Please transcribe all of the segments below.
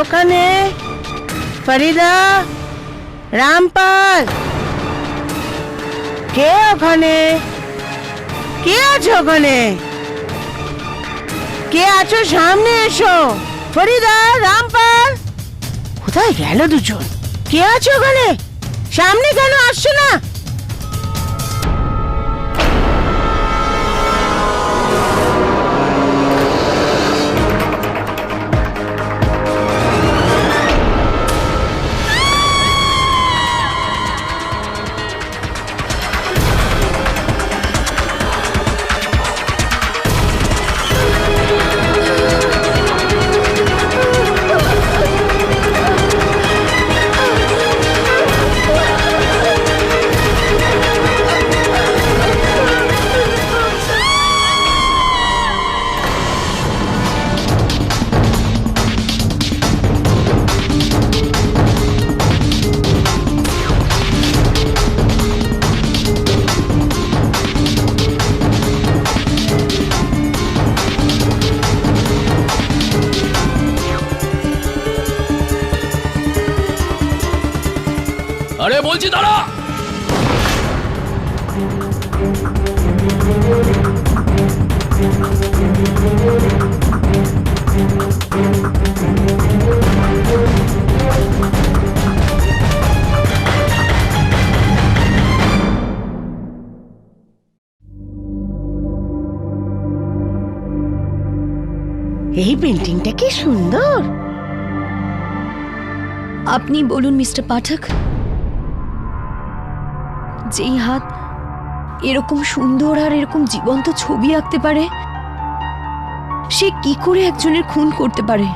ওখানে? ফরিদা, রামপাল, কে ওখানে? কে আছো ওখানে? কে আছো সামনে এসো। ফরিদা, রামপাল, কোথায় গেল দুজন? কে আছো ওখানে? সামনে কেন আসছো না? আরে বলছি দাঁড়া। এই পেন্টিংটা কি সুন্দর। আপনি বলুন মিস্টার পাঠক, যেই হাত এরকম সুন্দর আর এরকম জীবন্ত ছবি আঁকতে পারে, সে কি করে একজনের খুন করতে পারে?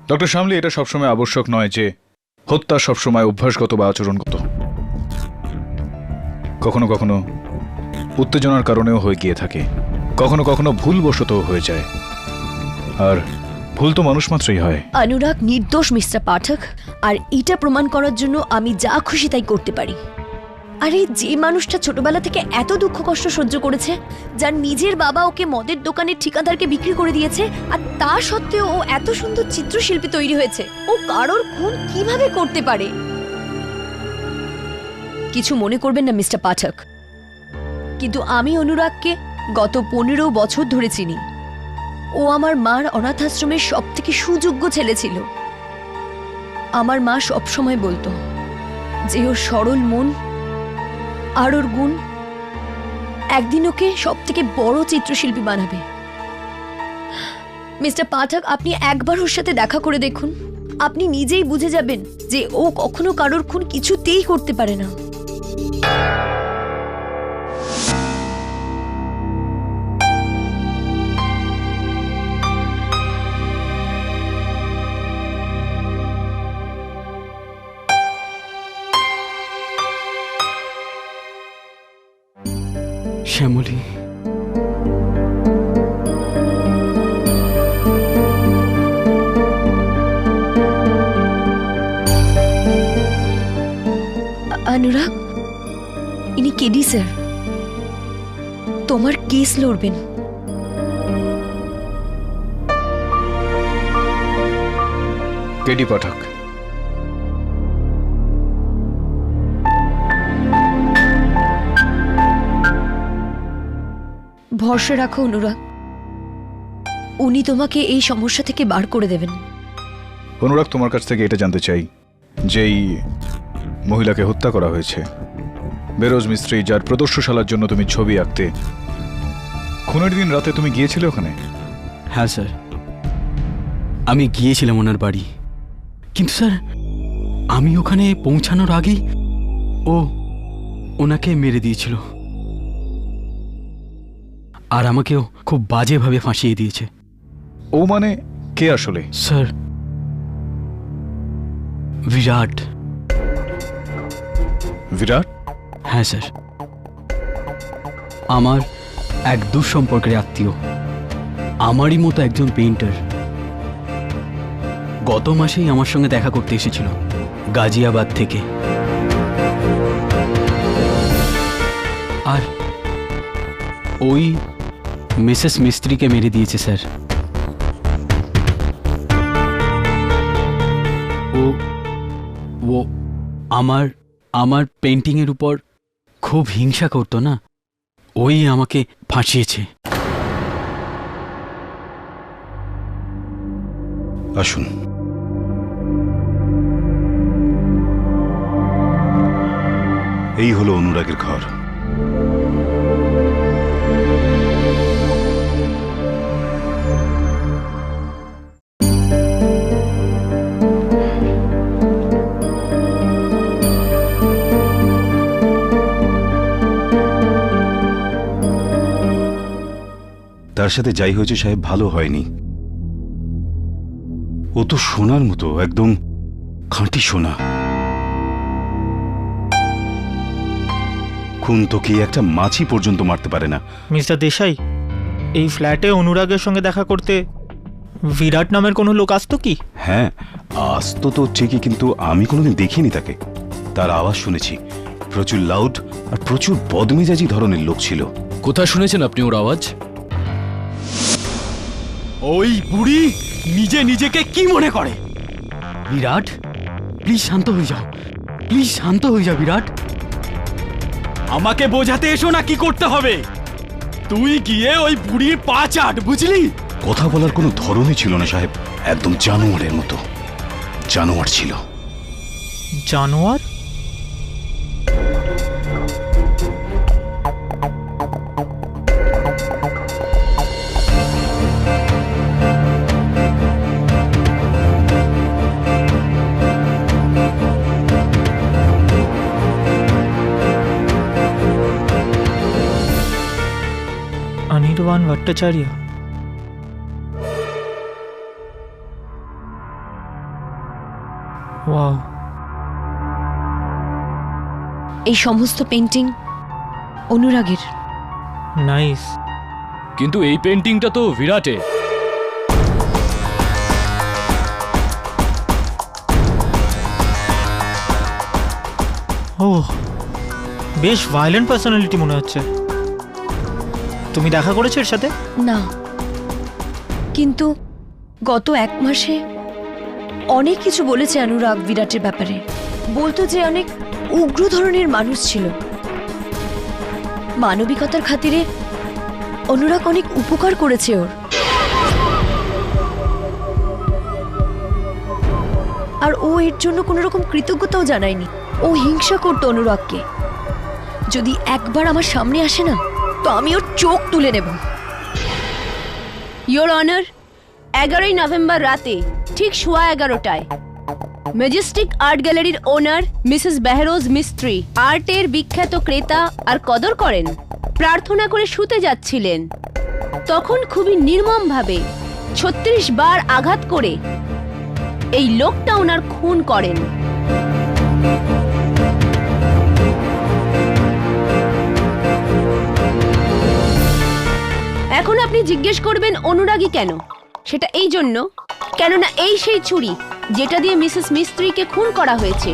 ডক্টর শামলি, এটা সবসময় আবশ্যক নয় যে হত্যা সবসময় অভ্যাসগত বা আচরণগত। কখনো কখনো উত্তেজনার কারণেও হয়ে গিয়ে থাকে, কখনো কখনো ভুলবশত হয়ে যায়, আর ভুল তো মানুষ মাত্রই হয়। অনুরাগ নির্দোষ মিস্টার পাঠক, আর এটা প্রমাণ করার জন্য আমি যা খুশি তাই করতে পারি। আরে যে মানুষটা ছোটবেলা থেকে এত দুঃখ কষ্ট সহ্য করেছে, যার নিজের বাবা ওকে মদের দোকানের ঠিকাদারকে বিক্রি করে দিয়েছে, আর তা সত্ত্বেও ও এত সুন্দর চিত্রশিল্পী তৈরি হয়েছে, ও কারোর খুন কিভাবে করতে পারে? কিছু মনে করবেন না মিস্টার পাঠক, কিন্তু আমি অনুরাগকে গত 15 বছর ধরে চিনি। ও আমার মার অনাথাশ্রমের সব থেকে সুযোগ্য ছেলে ছিল। আমার মা সবসময় বলতো যে ওর সরল মন আর ওর গুণ একদিন ওকে সব থেকে বড় চিত্রশিল্পী বানাবে। মিস্টার পাঠক, আপনি একবার ওর সাথে দেখা করে দেখুন, আপনি নিজেই বুঝে যাবেন যে ও কখনো কারোর খুন কিছুতেই করতে পারে না। শ্যামলী, অনুরাগ, ইনি কেডি স্যার, তোমার কেস লড়বেন। কেডি পাঠক, ভরসা রাখো অনুরাগ, উনি তোমাকে এই সমস্যা থেকে বার করে দেবেন। অনুরাগ, তোমার কাছ থেকে এটা জানতে চাই, যেই মহিলাকে হত্যা করা হয়েছে, বেরোজ মিস্ত্রি, যার প্রদর্শনশালার জন্য তুমি ছবি আঁকতে, খুনের দিন রাতে তুমি গিয়েছিলে ওখানে? হ্যাঁ স্যার, আমি গিয়েছিলাম ওনার বাড়ি, কিন্তু স্যার আমি ওখানে পৌঁছানোর আগেই ও ওনাকে মেরে দিয়েছিল, আর আমাকেও খুব বাজেভাবে ফাঁসিয়ে দিয়েছে। ও মানে কে আসলে? স্যার, বিরাট। বিরাট? হ্যাঁ স্যার, আমার এক দুঃসম্পর্কের আত্মীয়, আমারই মতো একজন পেইন্টার। গত মাসেই আমার সঙ্গে দেখা করতে এসেছিল গাজিয়াবাদ থেকে, আর ওই মিসেস মিস্ত্রিকে মেরে দিয়েছে স্যার। আমার আমার পেন্টিংয়ের উপর খুব হিংসা করতো না, ওই আমাকে ফাঁসিয়েছে। আসুন। এই হলো অনুরাগের ঘর। তার সাথে যাই হয়েছে সাহেব, ভালো হয়নি। ও তো সোনার মতো, একদম খাঁটি সোনা। খুন তো কি একটা মাছি পর্যন্ত মারতে পারে না। মিস্টার দেশাই, এই ফ্ল্যাটে অনুরাগের সঙ্গে দেখা করতে বিরাট নামের কোনো লোক আসতো কি? হ্যাঁ, আসতো তো ঠিকই, কিন্তু আমি কোনোদিন দেখিনি তাকে। তার আওয়াজ শুনেছি, প্রচুর লাউড আর প্রচুর বদমেজাজি ধরনের লোক ছিল। কোথায় শুনেছেন আপনি ওর আওয়াজ? ওই বুড়ি নিজে নিজেকে কি মনে করে? বিরাট, প্লিজ শান্ত হয়ে যাও, প্লিজ শান্ত হয়ে যাও বিরাট। আমাকে বোঝাতে এসো না কি করতে হবে। তুই গিয়ে ওই বুড়ির পা চাট, বুঝলি? কথা বলার কোনো ধরনই ছিল না সাহেব, একদম জানোয়ারের মতো। জানোয়ার ছিল। জানোয়ার? অনির্বাণ ভট্টাচার্য? ওয়াও। এই সমস্ত পেন্টিং অনুরাগের। নাইস। কিন্তু এই পেন্টিংটা তো বিরাটে। ও, বেশ ভায়োলেন্ট পার্সোনালিটি মনে হচ্ছে। তুমি দেখা করেছো এর সাথে? না, কিন্তু গত 1 মাসে অনেক কিছু বলেছে অনুরাগ বিরাটের ব্যাপারে। বলতো যে অনেক উগ্র ধরনের মানুষ ছিল। মানবিকতার খাতিরে অনুরাগ অনেক উপকার করেছে ওর। আর ও এর জন্য কোনো রকম কৃতজ্ঞতাও জানায়নি। ও হিংসা করতো অনুরাগকে। যদি একবার আমার সামনে আসে না, তো আমি ওর চোখ তুলে নেব। ইয়োর অনার, 11ই নভেম্বর রাতে ঠিক 11:15টায় ম্যাজেস্টিক আর্ট গ্যালারির ওনার মিসেস বেহরোজ মিস্ত্রি, আর্টের বিখ্যাত ক্রেতা আর কদর করেন, প্রার্থনা করে শুতে যাচ্ছিলেন। তখন খুবই নির্মমভাবে 36 বার আঘাত করে এই লোকটা ওনার খুন করেন। এখন আপনি জিজ্ঞেস করবেন অনুরাগী কেন? সেটা এই জন্য, কেননা এই সেই ছুরি যেটা দিয়ে মিসেস মিস্ত্রিকে খুন করা হয়েছে।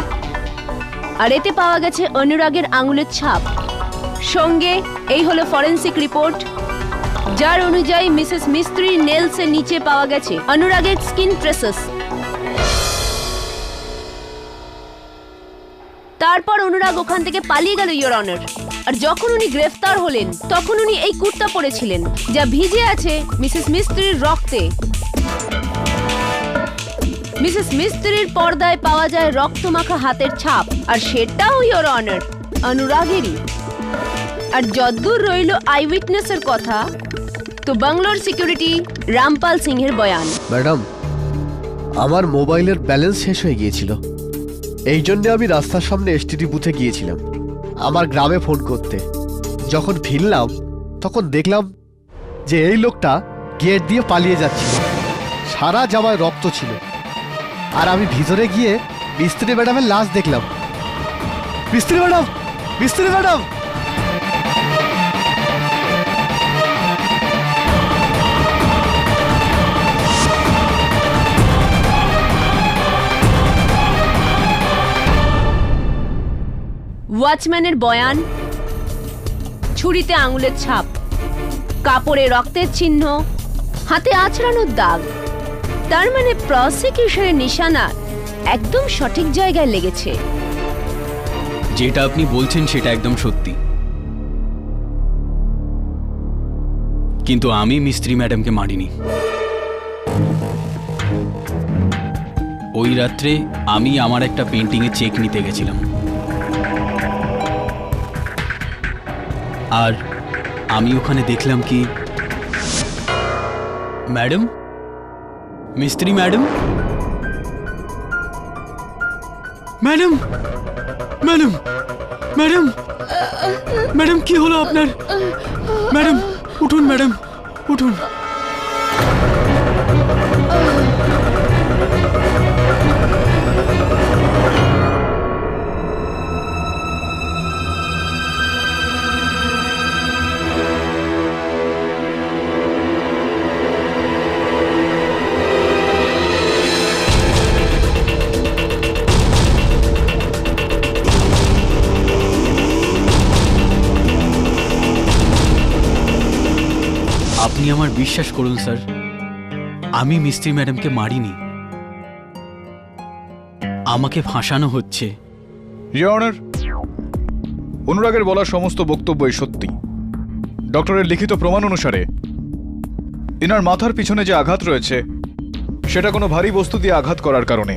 আর এতে পাওয়া গেছে অনুরাগের আঙুলের ছাপ। সঙ্গে এই হলো ফরেন্সিক রিপোর্ট, যার অনুযায়ী মিসেস মিস্ত্রির নেলসের নিচে পাওয়া গেছে অনুরাগের স্কিন ট্রেসেস। তারপর অনুরাগ ওখান থেকে পালিয়ে গেল ইয়োর অনার। আর যখন উনি গ্রেফতার হলেন, তখন উনি এই কুর্তা পরেছিলেন, যা ভিজে আছে মিসেস মিস্ত্রির রক্তে। মিসেস মিস্ত্রির পর্দায় পাওয়া যায় রক্তমাখা হাতের ছাপ, আর সেটাও ইয়োর অনার অনুরাগেরই। আর যদ্দূর রইল আই উইটনেসের কথা, তো বাংলোর সিকিউরিটি রামপাল সিংহের বয়ান। ম্যাডাম, আমার মোবাইলের ব্যালেন্স শেষ হয়ে গিয়েছিল। এই জন্য আমি রাস্তার সামনে এসটিডি বুথে গিয়েছিলাম আমার গ্রামে ফোন করতে। যখন ফিরলাম তখন দেখলাম যে এই লোকটা গেট দিয়ে পালিয়ে যাচ্ছিল। সারা জামায় রক্ত ছিল। আর আমি ভিতরে গিয়ে মিস্ত্রি ম্যাডামের লাশ দেখলাম। মিস্ত্রি ম্যাডাম, মিস্ত্রি ম্যাডাম! ওয়াচম্যানের বয়ান, ছুরিতে আঙুলের ছাপ, কাপড়ে রক্তের চিহ্ন, হাতে আঁচড়ানোর দাগ। তার মানে প্রসিকিউশনের নিশানা একদম সঠিক জায়গায় লেগেছে। যেটা আপনি বলছেন সেটা একদম সত্যি, কিন্তু আমি মিস্ত্রি ম্যাডামকে মারিনি। ওই রাত্রে আমি আমার একটা পেন্টিংয়ে চেক নিতে গেছিলাম, আর আমি ওখানে দেখলাম কি ম্যাডাম, মিস্ত্রি madam, madam madam madam madam কি হলো আপনার? ম্যাডাম উঠুন, ম্যাডাম উঠুন। আপনি আমার বিশ্বাস করুন স্যার, আমি মিস্ত্রি ম্যাডামকে মারিনি, আমাকে ফাঁসানো হচ্ছে। ইওর অনার, অনুরাগের বলা সমস্ত বক্তব্যই সত্যি। ডক্টরের লিখিত প্রমাণ অনুসারে ইনার মাথার পিছনে যে আঘাত রয়েছে সেটা কোনো ভারী বস্তু দিয়ে আঘাত করার কারণে।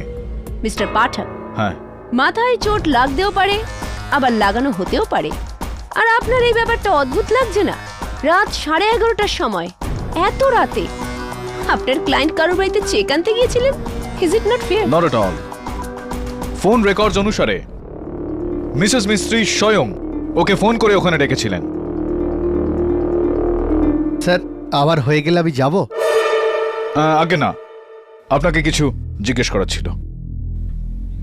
মিস্টার পাঠক, হ্যাঁ, মাথায় চোট লাগতেও পারে, আবার লাগানো হতেও পারে। আর আপনার এই ব্যাপারটা অদ্ভুত লাগছে না? রাত 11:30টার সময়, এত রাতে আপনার ক্লায়েন্ট কারোর বাড়িতে চেক আনতে গিয়েছিলেন? Is it not fair? Not at all. Phone records অনুসারে মিসেস মিস্ত্রি স্বয়ং ওকে ফোন করে ওখানে ডেকেছিলেন। স্যার, আবার হয়ে গেলে আমি যাব? আগে না, আপনাকে কিছু জিজ্ঞেস করার ছিল।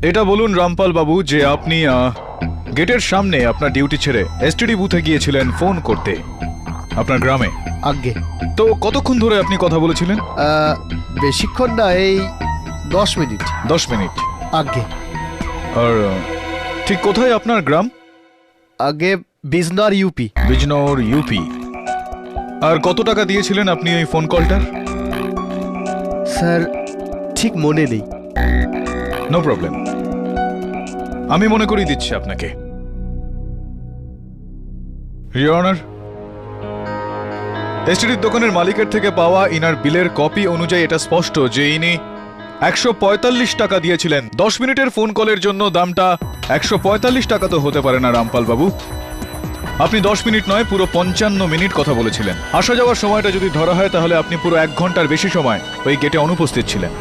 এটা বলুন রামপাল বাবু যে আপনি গেটের সামনে আপনার ডিউটি ছেড়ে এসটিডি বুথে গিয়েছিলেন ফোন করতে আপনার গ্রামে। আগে তো কতক্ষণ ধরে আপনি কথা বলেছিলেন? বেশিক্ষণ না, এই 10 মিনিট। 10 মিনিট? আগে। আর ঠিক কোথায় আপনার গ্রাম? আগে বিজনৌর, ইউপি। বিজনৌর, ইউপি। আর কত টাকা দিয়েছিলেন আপনি ওই ফোন কলটার? স্যার, ঠিক মনে নেই। নো প্রবলেম, আমি মনে করিয়ে দিচ্ছি আপনাকে। ইওর অনার, এসটিডির দোকানের মালিকের থেকে পাওয়া ইনার বিলের কপি অনুযায়ী এটা স্পষ্ট যে ইনি 145 টাকা দিয়েছিলেন। 10 মিনিটের ফোন কলের জন্য দামটা 145 টাকা তো হতে পারে না রামপাল বাবু। আপনি 10 মিনিট নয়, পুরো 55 মিনিট কথা বলেছিলেন। আসা যাওয়ার সময়টা যদি ধরা হয় তাহলে আপনি পুরো 1 ঘন্টার বেশি সময় ওই গেটে অনুপস্থিত ছিলেন।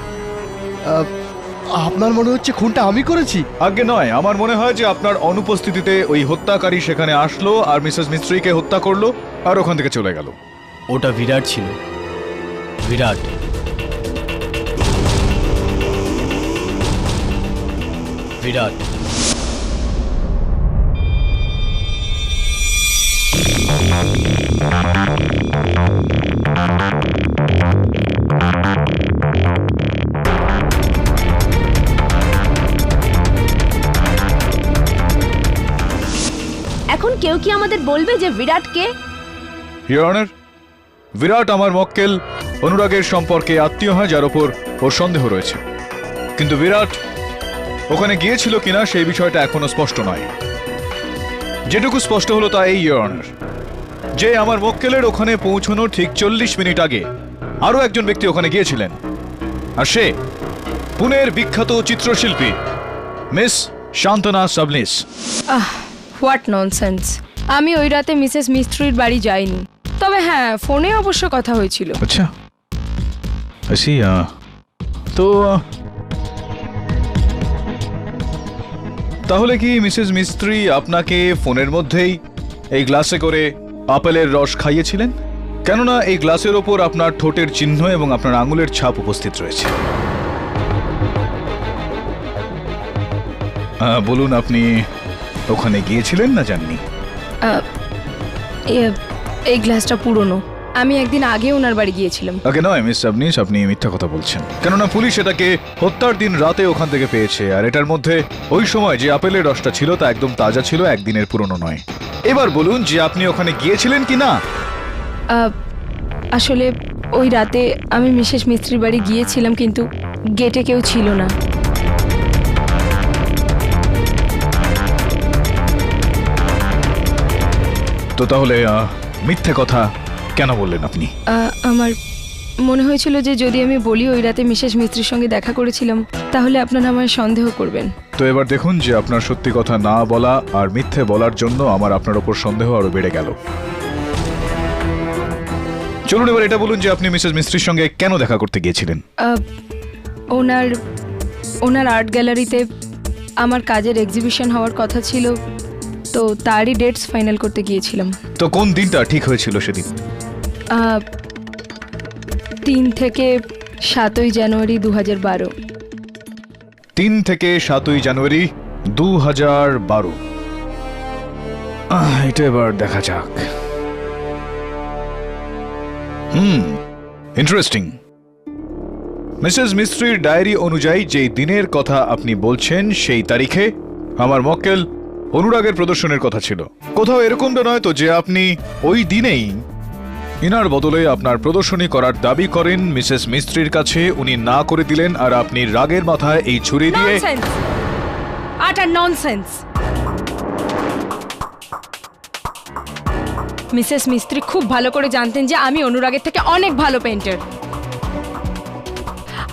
আপনার মনে হচ্ছে খুনটা আমি করেছি? আগে নয়, আমার মনে হয় যে আপনার অনুপস্থিতিতে ওই হত্যাকারী সেখানে আসলো আর মিসেস মিস্ত্রিকে হত্যা করলো আর ওখান থেকে চলে গেল। ওটা বিরাট ছিল, বিরাট। বিরাট। এখন কেউ কি আমাদের বলবে যে বিরাট কে? ইওর অনার, বিরাট আমার মক্কেল অনুরাগের সম্পর্কে আত্মীয় হয় যার ওপর ওর সন্দেহ রয়েছে, কিন্তু বিরাট ওখানে গিয়েছিল কিনা সেই বিষয়টা এখনো স্পষ্ট নয়। যেটুকু স্পষ্ট হলো তা এই ইওর অনার, যে আমার মক্কেলের ওখানে পৌঁছানোর ঠিক 40 মিনিট আগে আরো একজন ব্যক্তি ওখানে গিয়েছিলেন, আর সে পুনের বিখ্যাত চিত্রশিল্পী miss Shantana Sabnis. What nonsense! আমি ওই রাতে মিসেস মিস্ত্রির বাড়ি যাইনি, তবে হ্যাঁ, ফোনে অবশ্য কথা হয়েছিল। আচ্ছা, আসি। তো তাহলে কি মিসেস মিস্ত্রি আপনাকে ফোনের মধ্যেই এই গ্লাসে করে আপেলের রস খাইয়েছিলেন? কেননা এই গ্লাসের ওপর আপনার ঠোঁটের চিহ্ন এবং আপনার আঙুলের ছাপ উপস্থিত রয়েছে। বলুন, আপনি ওখানে গিয়েছিলেন না যাননি? এই গ্লাসটা পুরনো, আমি একদিন আগে ওনার বাড়ি গিয়েছিলাম। আগে নয় মিস সাবনিস, আপনি মিথ্যা কথা বলছেন। কেননা পুলিশ এটাকে হত্যার দিন রাতে ওখান থেকে পেয়েছে, আর এটার মধ্যে ওই সময় যে আপেলের রসটা ছিল তা একদম তাজা ছিল, একদিনের পুরনো নয়। এবার বলুন যে আপনি ওখানে গিয়েছিলেন কি না? আসলে ওই রাতে আমি মিসেস মিস্ত্রির বাড়ি গিয়েছিলাম, কিন্তু গেটে কেউ ছিল না। তো তাহলে মিথ্যে কথা কেন বললেন আপনি? আমার মনে হয়েছিল যে যদি আমি বলি ওই রাতে মিসেস মিস্ত্রির সঙ্গে দেখা করেছিলাম তাহলে আপনারা আমায় সন্দেহ করবেন। তো এবার দেখুন যে আপনার সত্যি কথা না বলা আর মিথ্যে বলার জন্য আমার আপনার ওপর সন্দেহ আরো বেড়ে গেল। চলুন এবার এটা বলুন যে আপনি মিসেস মিস্ত্রির সঙ্গে কেন দেখা করতে গিয়েছিলেন? ওনার আর্ট গ্যালারিতে আমার কাজের এক্সিবিশন হওয়ার কথা ছিল, তো তারই ডেটস ফাইনাল করতে গিয়েছিলাম। তো কোন দিনটা ঠিক হয়েছিল সেদিন? 3 থেকে 7 জানুয়ারি 2012। 3 থেকে 7 জানুয়ারি 2012। এটা এবার দেখা যাক। ইন্টারেস্টিং। মিসেস মিস্ত্রির ডায়েরি অনুযায়ী যেই দিনের কথা আপনি বলছেন সেই তারিখে আমার মক্কেল অনুরাগের প্রদর্শনের কথা ছিল। কোথাও এরকমটা নয় তো যে আপনি ওই দিনেই ইনার বদলে আপনার প্রদর্শনী করার দাবি করেন মিসেস মিস্ত্রির কাছে, উনি না করে দিলেন আর আপনি রাগের মাথায় এই ছুরি দিয়ে আটার ননসেন্স। মিসেস মিস্ত্রি খুব ভালো করে জানতেন যে আমি অনুরাগের থেকে অনেক ভালো পেইন্টার।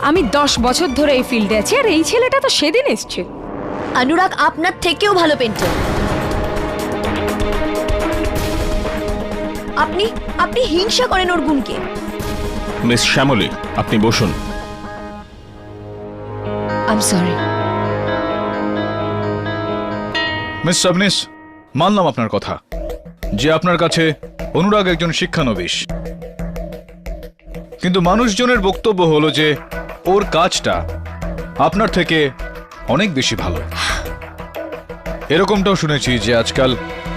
আমি 10 বছর ধরে এই ফিল্ডে আছি আর এই ছেলেটা তো সেদিন এসছে। অনুরাগ আপনার থেকেও ভালো পেন্টার। আপনি হিংসা করেন ওর গুণকে। মিস শ্যামলী, আপনি বসুন। I am sorry. মিস সাবনিস, মানলাম আপনার কথা যে আপনার কাছে অনুরাগ একজন শিক্ষানবিশ, কিন্তু মানুষজনের বক্তব্য হলো যে ওর কাজটা আপনার থেকে অনেক বেশি ভালো। এরকমটাও শুনেছি যে আজকাল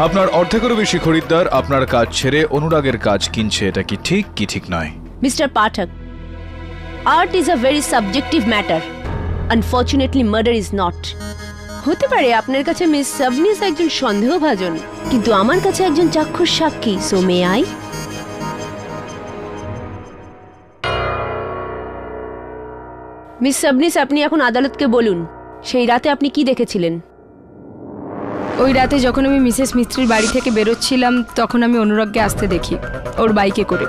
আপনার অর্ধেকেরও বেশি খরিদ্দার আপনার কাজ ছেড়ে অনুরাগের কাজ কিনছে। এটা কি ঠিক কি ঠিক নয়? Mister Pathak, art is a very subjective matter. Unfortunately murder is not. হতে পারে আপনার কাছে মিস সাবনিস একজন সন্দেহভাজন, কিন্তু আমার কাছে একজন চাক্ষুষ সাক্ষী। So may I? মিস সাবনিস, আপনি এখন আদালতকে বলুন সেই রাতে আপনি কি দেখেছিলেন? ওই রাতে যখন আমি মিসেস মিস্ত্রির বাড়ি থেকে বেরোচ্ছিলাম তখন আমি অনুরাগকে আসতে দেখি ওর বাইকে করে।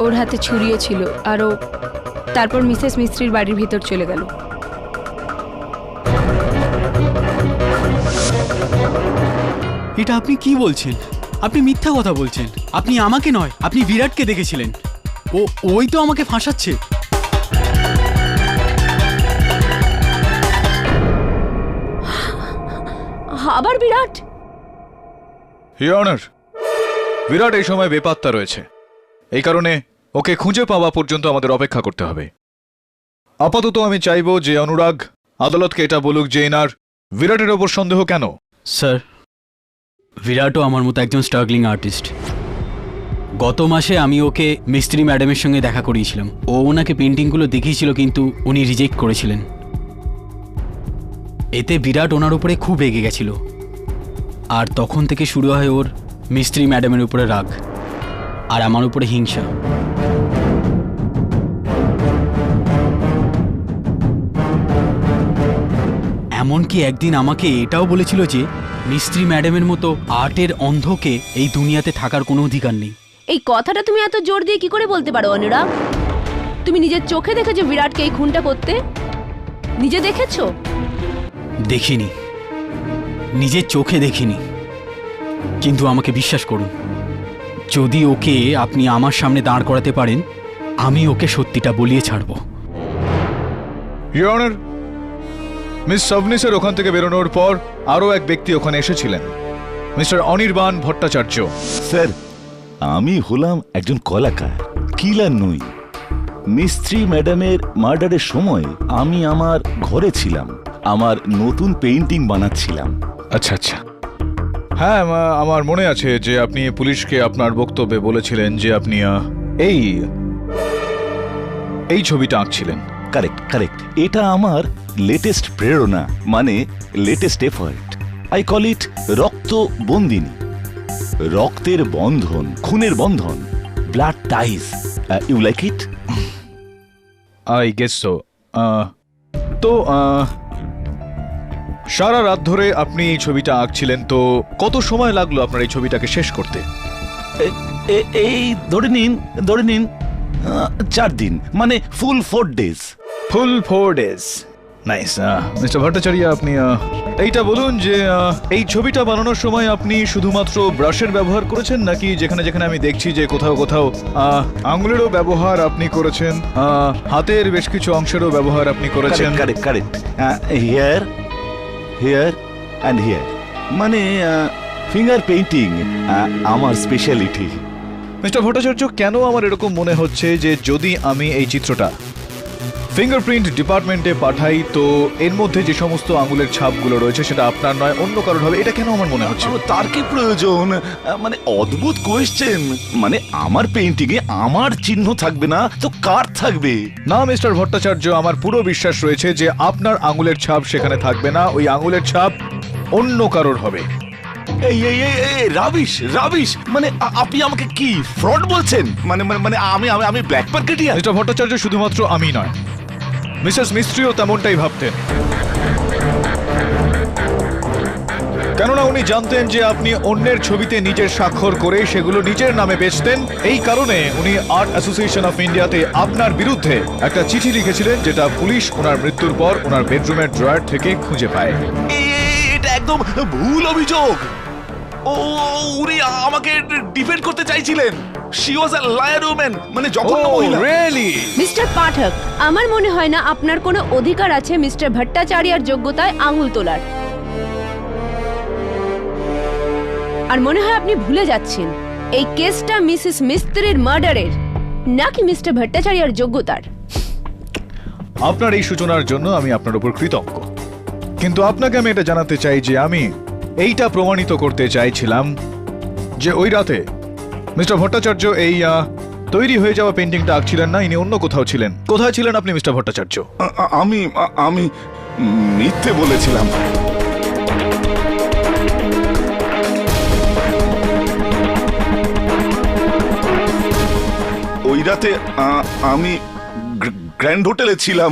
ওর হাতে ছুরিও ছিল আর ও তারপর মিসেস মিস্ত্রির বাড়ির ভিতর চলে গেল। এটা আপনি কি বলছেন? আপনি মিথ্যা কথা বলছেন। আপনি আমাকে নয়, আপনি বিরাটকে দেখেছিলেন। ওই তো আমাকে ফাঁসাচ্ছে। আবার বিরাট? ইওর অনার, বিরাট এই সময় বেপাত্তা রয়েছে। এই কারণে ওকে খুঁজে পাওয়া পর্যন্ত আমাদের অপেক্ষা করতে হবে। আপাতত আমি চাইব যে অনুরাগ আদালতকে এটা বলুক যে এনার বিরাটের ওপর সন্দেহ কেন। স্যার, বিরাটও আমার মতো একজন স্ট্রাগলিং আর্টিস্ট। গত মাসে আমি ওকে মিস্ত্রি ম্যাডামের সঙ্গে দেখা করিয়েছিলাম। ও ওনাকে পেন্টিংগুলো দেখিয়েছিল, কিন্তু উনি রিজেক্ট করেছিলেন। এতে বিরাট ওনার উপরে খুব রেগে গেছিল, আর তখন থেকে শুরু হয় ওর মিস্ত্রি ম্যাডামের উপরে রাগ আর আমার উপরে হিংসা। এমনকি একদিন আমাকে এটাও বলেছিল যে মিস্ত্রি ম্যাডামের মতো আর্টের অন্ধকে এই দুনিয়াতে থাকার কোনো অধিকার নেই। এই কথাটা তুমি এত জোর দিয়ে কি করে বলতে পারো অনুরাগ? তুমি নিজের চোখে দেখেছো বিরাটকে এই খুনটা করতে? নিজে দেখেছো? দেখিনি, নিজের চোখে দেখিনি, কিন্তু আমাকে বিশ্বাস করুন, যদি ওকে আপনি আমার সামনে দাঁড় করাতে পারেন, আমি ওকে সত্যিটা বলিয়ে ছাড়ব। ইওর অনার, মিস সাবনিসের ওখান থেকে বেরোনোর পর আরও এক ব্যক্তি ওখানে এসেছিলেন, মিস্টার অনির্বাণ ভট্টাচার্য। স্যার, আমি হলাম একজন কলাকার, কিলার নই। মিস্ত্রি ম্যাডামের মার্ডারের সময় আমি আমার ঘরে ছিলাম, আমার নতুন পেইন্টিং বানাচ্ছিলাম। আচ্ছা আচ্ছা, হ্যাঁ আমার মনে আছে যে আপনি পুলিশকে আপনার বক্তব্যে বলেছিলেন যে আপনি এই ছবিটা আঁকছিলেন। কারেক্ট কারেক্ট, এটা আমার লেটেস্ট প্রেরণা, মানে latest effort. I call it Rakta Bandini. রক্তের বন্ধন, খুনের বন্ধন, blood ties you like it? I guess so. তো সারা রাত ধরে আপনি এই ছবিটা আঁকছিলেন, তো কত সময় লাগলো আপনার এই ছবিটাকে শেষ করতে? এই ধরে নিন 4 দিন, মানে ফুল 4 days। ফুল 4 days। নাইস। মিস্টার ভট্টাচার্য, আপনি এইটা বলুন যে এই ছবিটা বানানোর সময় আপনি শুধুমাত্র ব্রাশের ব্যবহার করেছেন, নাকি যেখানে যেখানে আমি দেখছি যে কোথাও কোথাও আঙুলেরও ব্যবহার আপনি করেছেন, হাতের বেশ কিছু অংশেরও ব্যবহার আপনি করেছেন? কারেক্ট। হিয়ার অ্যান্ড হিয়ার, মানে ফিঙ্গার পেইন্টিং আমার স্পেশালিটি। মিস্টার ভট্টাচার্য, কেন আমার এরকম মনে হচ্ছে যে যদি আমি এই চিত্রটা ফিঙ্গারপ্রিন্ট ডিপার্টমেন্টে পাঠাই, তো এর মধ্যে যে সমস্ত আঙুলের ছাপগুলো রয়েছে সেটা আপনার নয়, অন্য কারোর হবে। এটা কেন আমার মনে হচ্ছে? তার কি প্রয়োজন? মানে অদ্ভুত কোয়েশ্চেন। মানে আমার পেইন্টিং এ আমার চিহ্ন থাকবে না তো কার থাকবে? না মিস্টার ভট্টাচার্য, আমার পুরো বিশ্বাস রয়েছে যে আপনার আঙুলের ছাপ সেখানে থাকবে না, ওই আঙুলের ছাপ অন্য কারোর হবে। এই রাবিশ, মানে আপনি আমাকে কি ফ্রড বলছেন? মানে আমি ব্ল্যাক মার্কেটিয়ার? মিস্টার ভট্টাচার্য, শুধুমাত্র আমি নয়, মিসেস মিস্ত্রিও তেমনটাই ভাবতেন। কেননা উনি জানতেন যে আপনি অন্যের ছবিতে নিজের স্বাক্ষর করে সেগুলো নিজের নামে বেচতেন। এই কারণে উনি আর্ট অ্যাসোসিয়েশন অফ ইন্ডিয়াতে আপনার বিরুদ্ধে একটা চিঠি লিখেছিলেন, যেটা পুলিশ ওনার মৃত্যুর পর ওনার বেডরুমের ড্রয়ার থেকে খুঁজে পায়। এটা একদম ভুল অভিযোগ। উনি আমাকে ডিফেন্ড করতে চাইছিলেন। She was a liar woman, মানে জঘন্য মহিলা। রিয়েলি? মিস্টার পাঠক, আমার মনে হয় না আপনার কোনো অধিকার আছে মিস্টার ভট্টাচার্যের যোগ্যতায় আঙুল তোলার। আর মনে হয় আপনি ভুলে যাচ্ছেন এই কেসটা মিসেস মিস্ত্রির মার্ডারের, নাকি মিস্টার ভট্টাচার্যের যোগ্যতার। আপনার এই সূচনার জন্য আমি আপনার উপর কৃতজ্ঞ, কিন্তু আপনাকে আমি এটা জানাতে চাই যে আমি এইটা প্রমাণিত করতে চাইছিলাম যে ওই রাতে মিস্টার ভট্টাচার্য এই তৈরি হয়ে যাওয়া পেন্টিংটা আঁকছিলেন না, ইনি অন্য কোথাও ছিলেন। কোথায় ছিলেন আপনি মিস্টার ভট্টাচার্য? আমি মিথ্যে বলেছিলাম। ওই রাতে আমি গ্র্যান্ড হোটেলে ছিলাম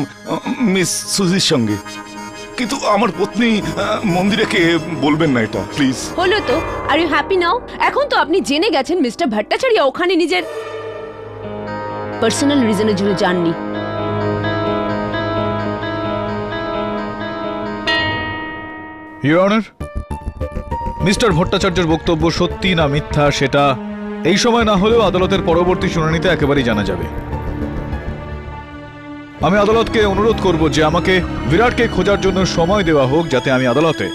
মিস সুজির সঙ্গে, কিন্তু আমার পত্নী মন্দিরেকে বলবেন না এটা প্লিজ। হলো তো, আর ইউ হ্যাপি নাও? এখন তো আপনি জেনে গেছেন মিস্টার ভট্টাচার্য ওখানে নিজের পার্সোনাল রিজনের জন্য যাননি। ইওর অনার, মিস্টার ভট্টাচার্যের বক্তব্য সত্যি না মিথ্যা সেটা এই সময় না হলেও আদালতের পরবর্তী শুনানিতে একেবারেই জানা যাবে। আমি আদালতকে অনুরোধ করব যে আমাকে বিরাটকে খোঁজার জন্য সময় দেওয়া হোক, যাতে আমি আদালতে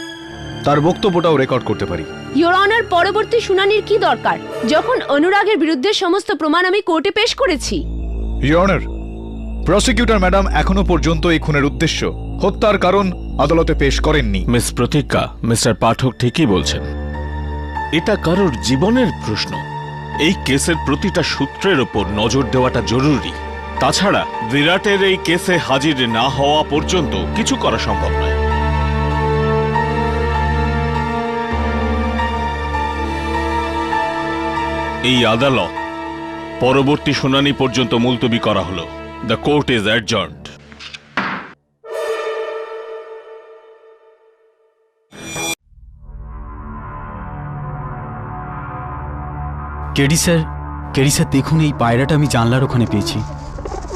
তার বক্তব্যটাও রেকর্ড করতে পারি। ইওর অনার, পরবর্তী শুনানির কি দরকার যখন অনুরাগের বিরুদ্ধে সমস্ত প্রমাণ আমি কোর্টে পেশ করেছি? ইওর অনার, প্রসিকিউটর ম্যাডাম এখনো পর্যন্ত এই খুনের উদ্দেশ্য, হত্যার কারণ আদালতে পেশ করেননি। মিস প্রতীক্ষা, মিস্টার পাঠক ঠিকই বলছেন। এটা কারোর জীবনের প্রশ্ন। এই কেসের প্রতিটা সূত্রের ওপর নজর দেওয়াটা জরুরি। তাছাড়া বিরাটের এই কেসে হাজির না হওয়া পর্যন্ত কিছু করা সম্ভব নয়। এই আদালত পরবর্তী শুনানি পর্যন্ত মুলতবি করা হলো। The court is adjourned. KD sir দেখুন, এই পায়রাটা আমি জানলার ওখানে পেয়েছি।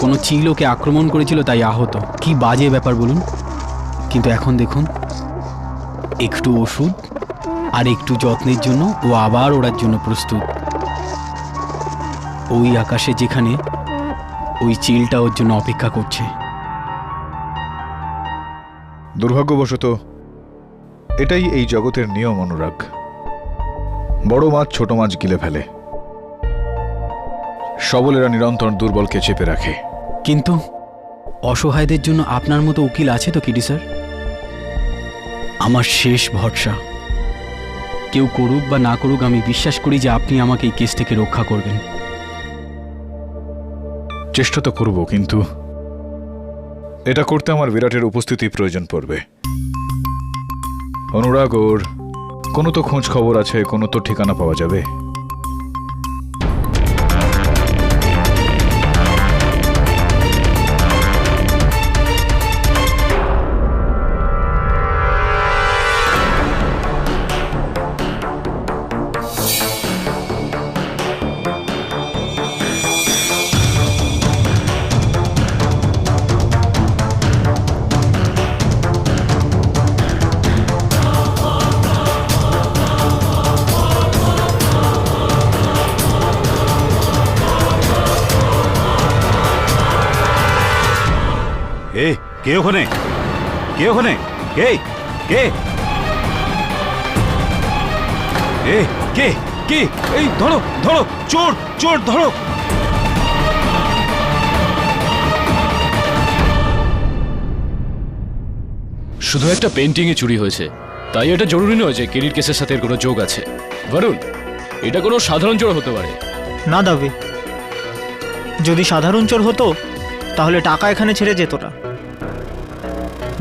কোনো চিল ওকে আক্রমণ করেছিল, তাই আহত। কি বাজে ব্যাপার বলুন। কিন্তু এখন দেখুন, একটু ওষুধ আর একটু যত্নের জন্য ও আবার ওড়ার জন্য প্রস্তুত। ওই আকাশে যেখানে ওই চিলটা ওর জন্য অপেক্ষা করছে। দুর্ভাগ্যবশত এটাই এই জগতের নিয়ম অনুরাগ। বড় মাছ ছোট মাছ গিলে ফেলে, সবলেরা নিরন্তর দুর্বলকে চেপে রাখে। কিন্তু অসহায়দের জন্য আপনার মতো উকিল আছে তো কেডি স্যার? আমার শেষ ভরসা। কেউ করুক বা না করুক, আমি বিশ্বাস করি যে আপনি আমাকে এই কেস থেকে রক্ষা করবেন। চেষ্টা তো করব, কিন্তু এটা করতে আমার বিরাটের উপস্থিতি প্রয়োজন পড়বে। অনুরাগ, ওর কোনো তো খোঁজ খবর আছে, কোনো তো ঠিকানা পাওয়া যাবে। এ কে ওখানে? কে ওখানে? কে কে এ কে কে? এই ধরো ধরো, চোর চোর ধরো! শুধু একটা পেন্টিংয়ে চুরি হয়েছে, তাই এটা জরুরি নয় যে কেরির কেসের সাথে এর কোনো যোগ আছে। বরুণ, এটা কোনো সাধারণ চোর হতে পারে। না দাবি, যদি সাধারণ চোর হতো তাহলে টাকা এখানে ছেড়ে যেত না।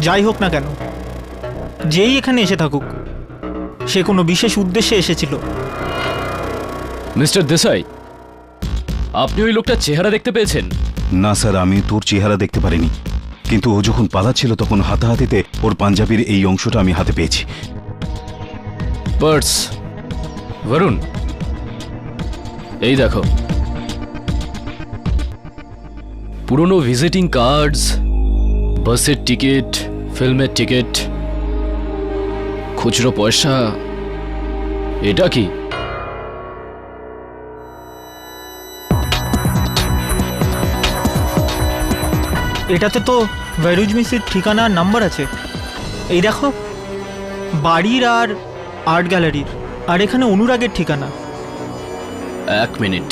যাই হোক না কেন, যেই এখানে এসে থাকুক, সে কোনো বিশেষ উদ্দেশ্যে এসেছিল। মিস্টার দেসাই, আপনি ওই লোকটার চেহারা দেখতে পেয়েছেন? না স্যার, আমি তোর চেহারা দেখতে পারিনি, কিন্তু ও যখন পালাচ্ছিল তখন হাতাহাতিতে ওর পাঞ্জাবির এই অংশটা আমি হাতে পেয়েছি। পার্স। বরুণ, এই দেখো, পুরনো ভিজিটিং কার্ডস, বাসের টিকিট, ফিল্মের টিকিট, খুচরো পয়সা। এটা কি? এটাতে তো ভেরুজ মিস্ত্রির ঠিকানা আর নাম্বার আছে। এই দেখো, বাড়ির আর আর্ট গ্যালারির, আর এখানে অনুরাগের ঠিকানা। এক মিনিট।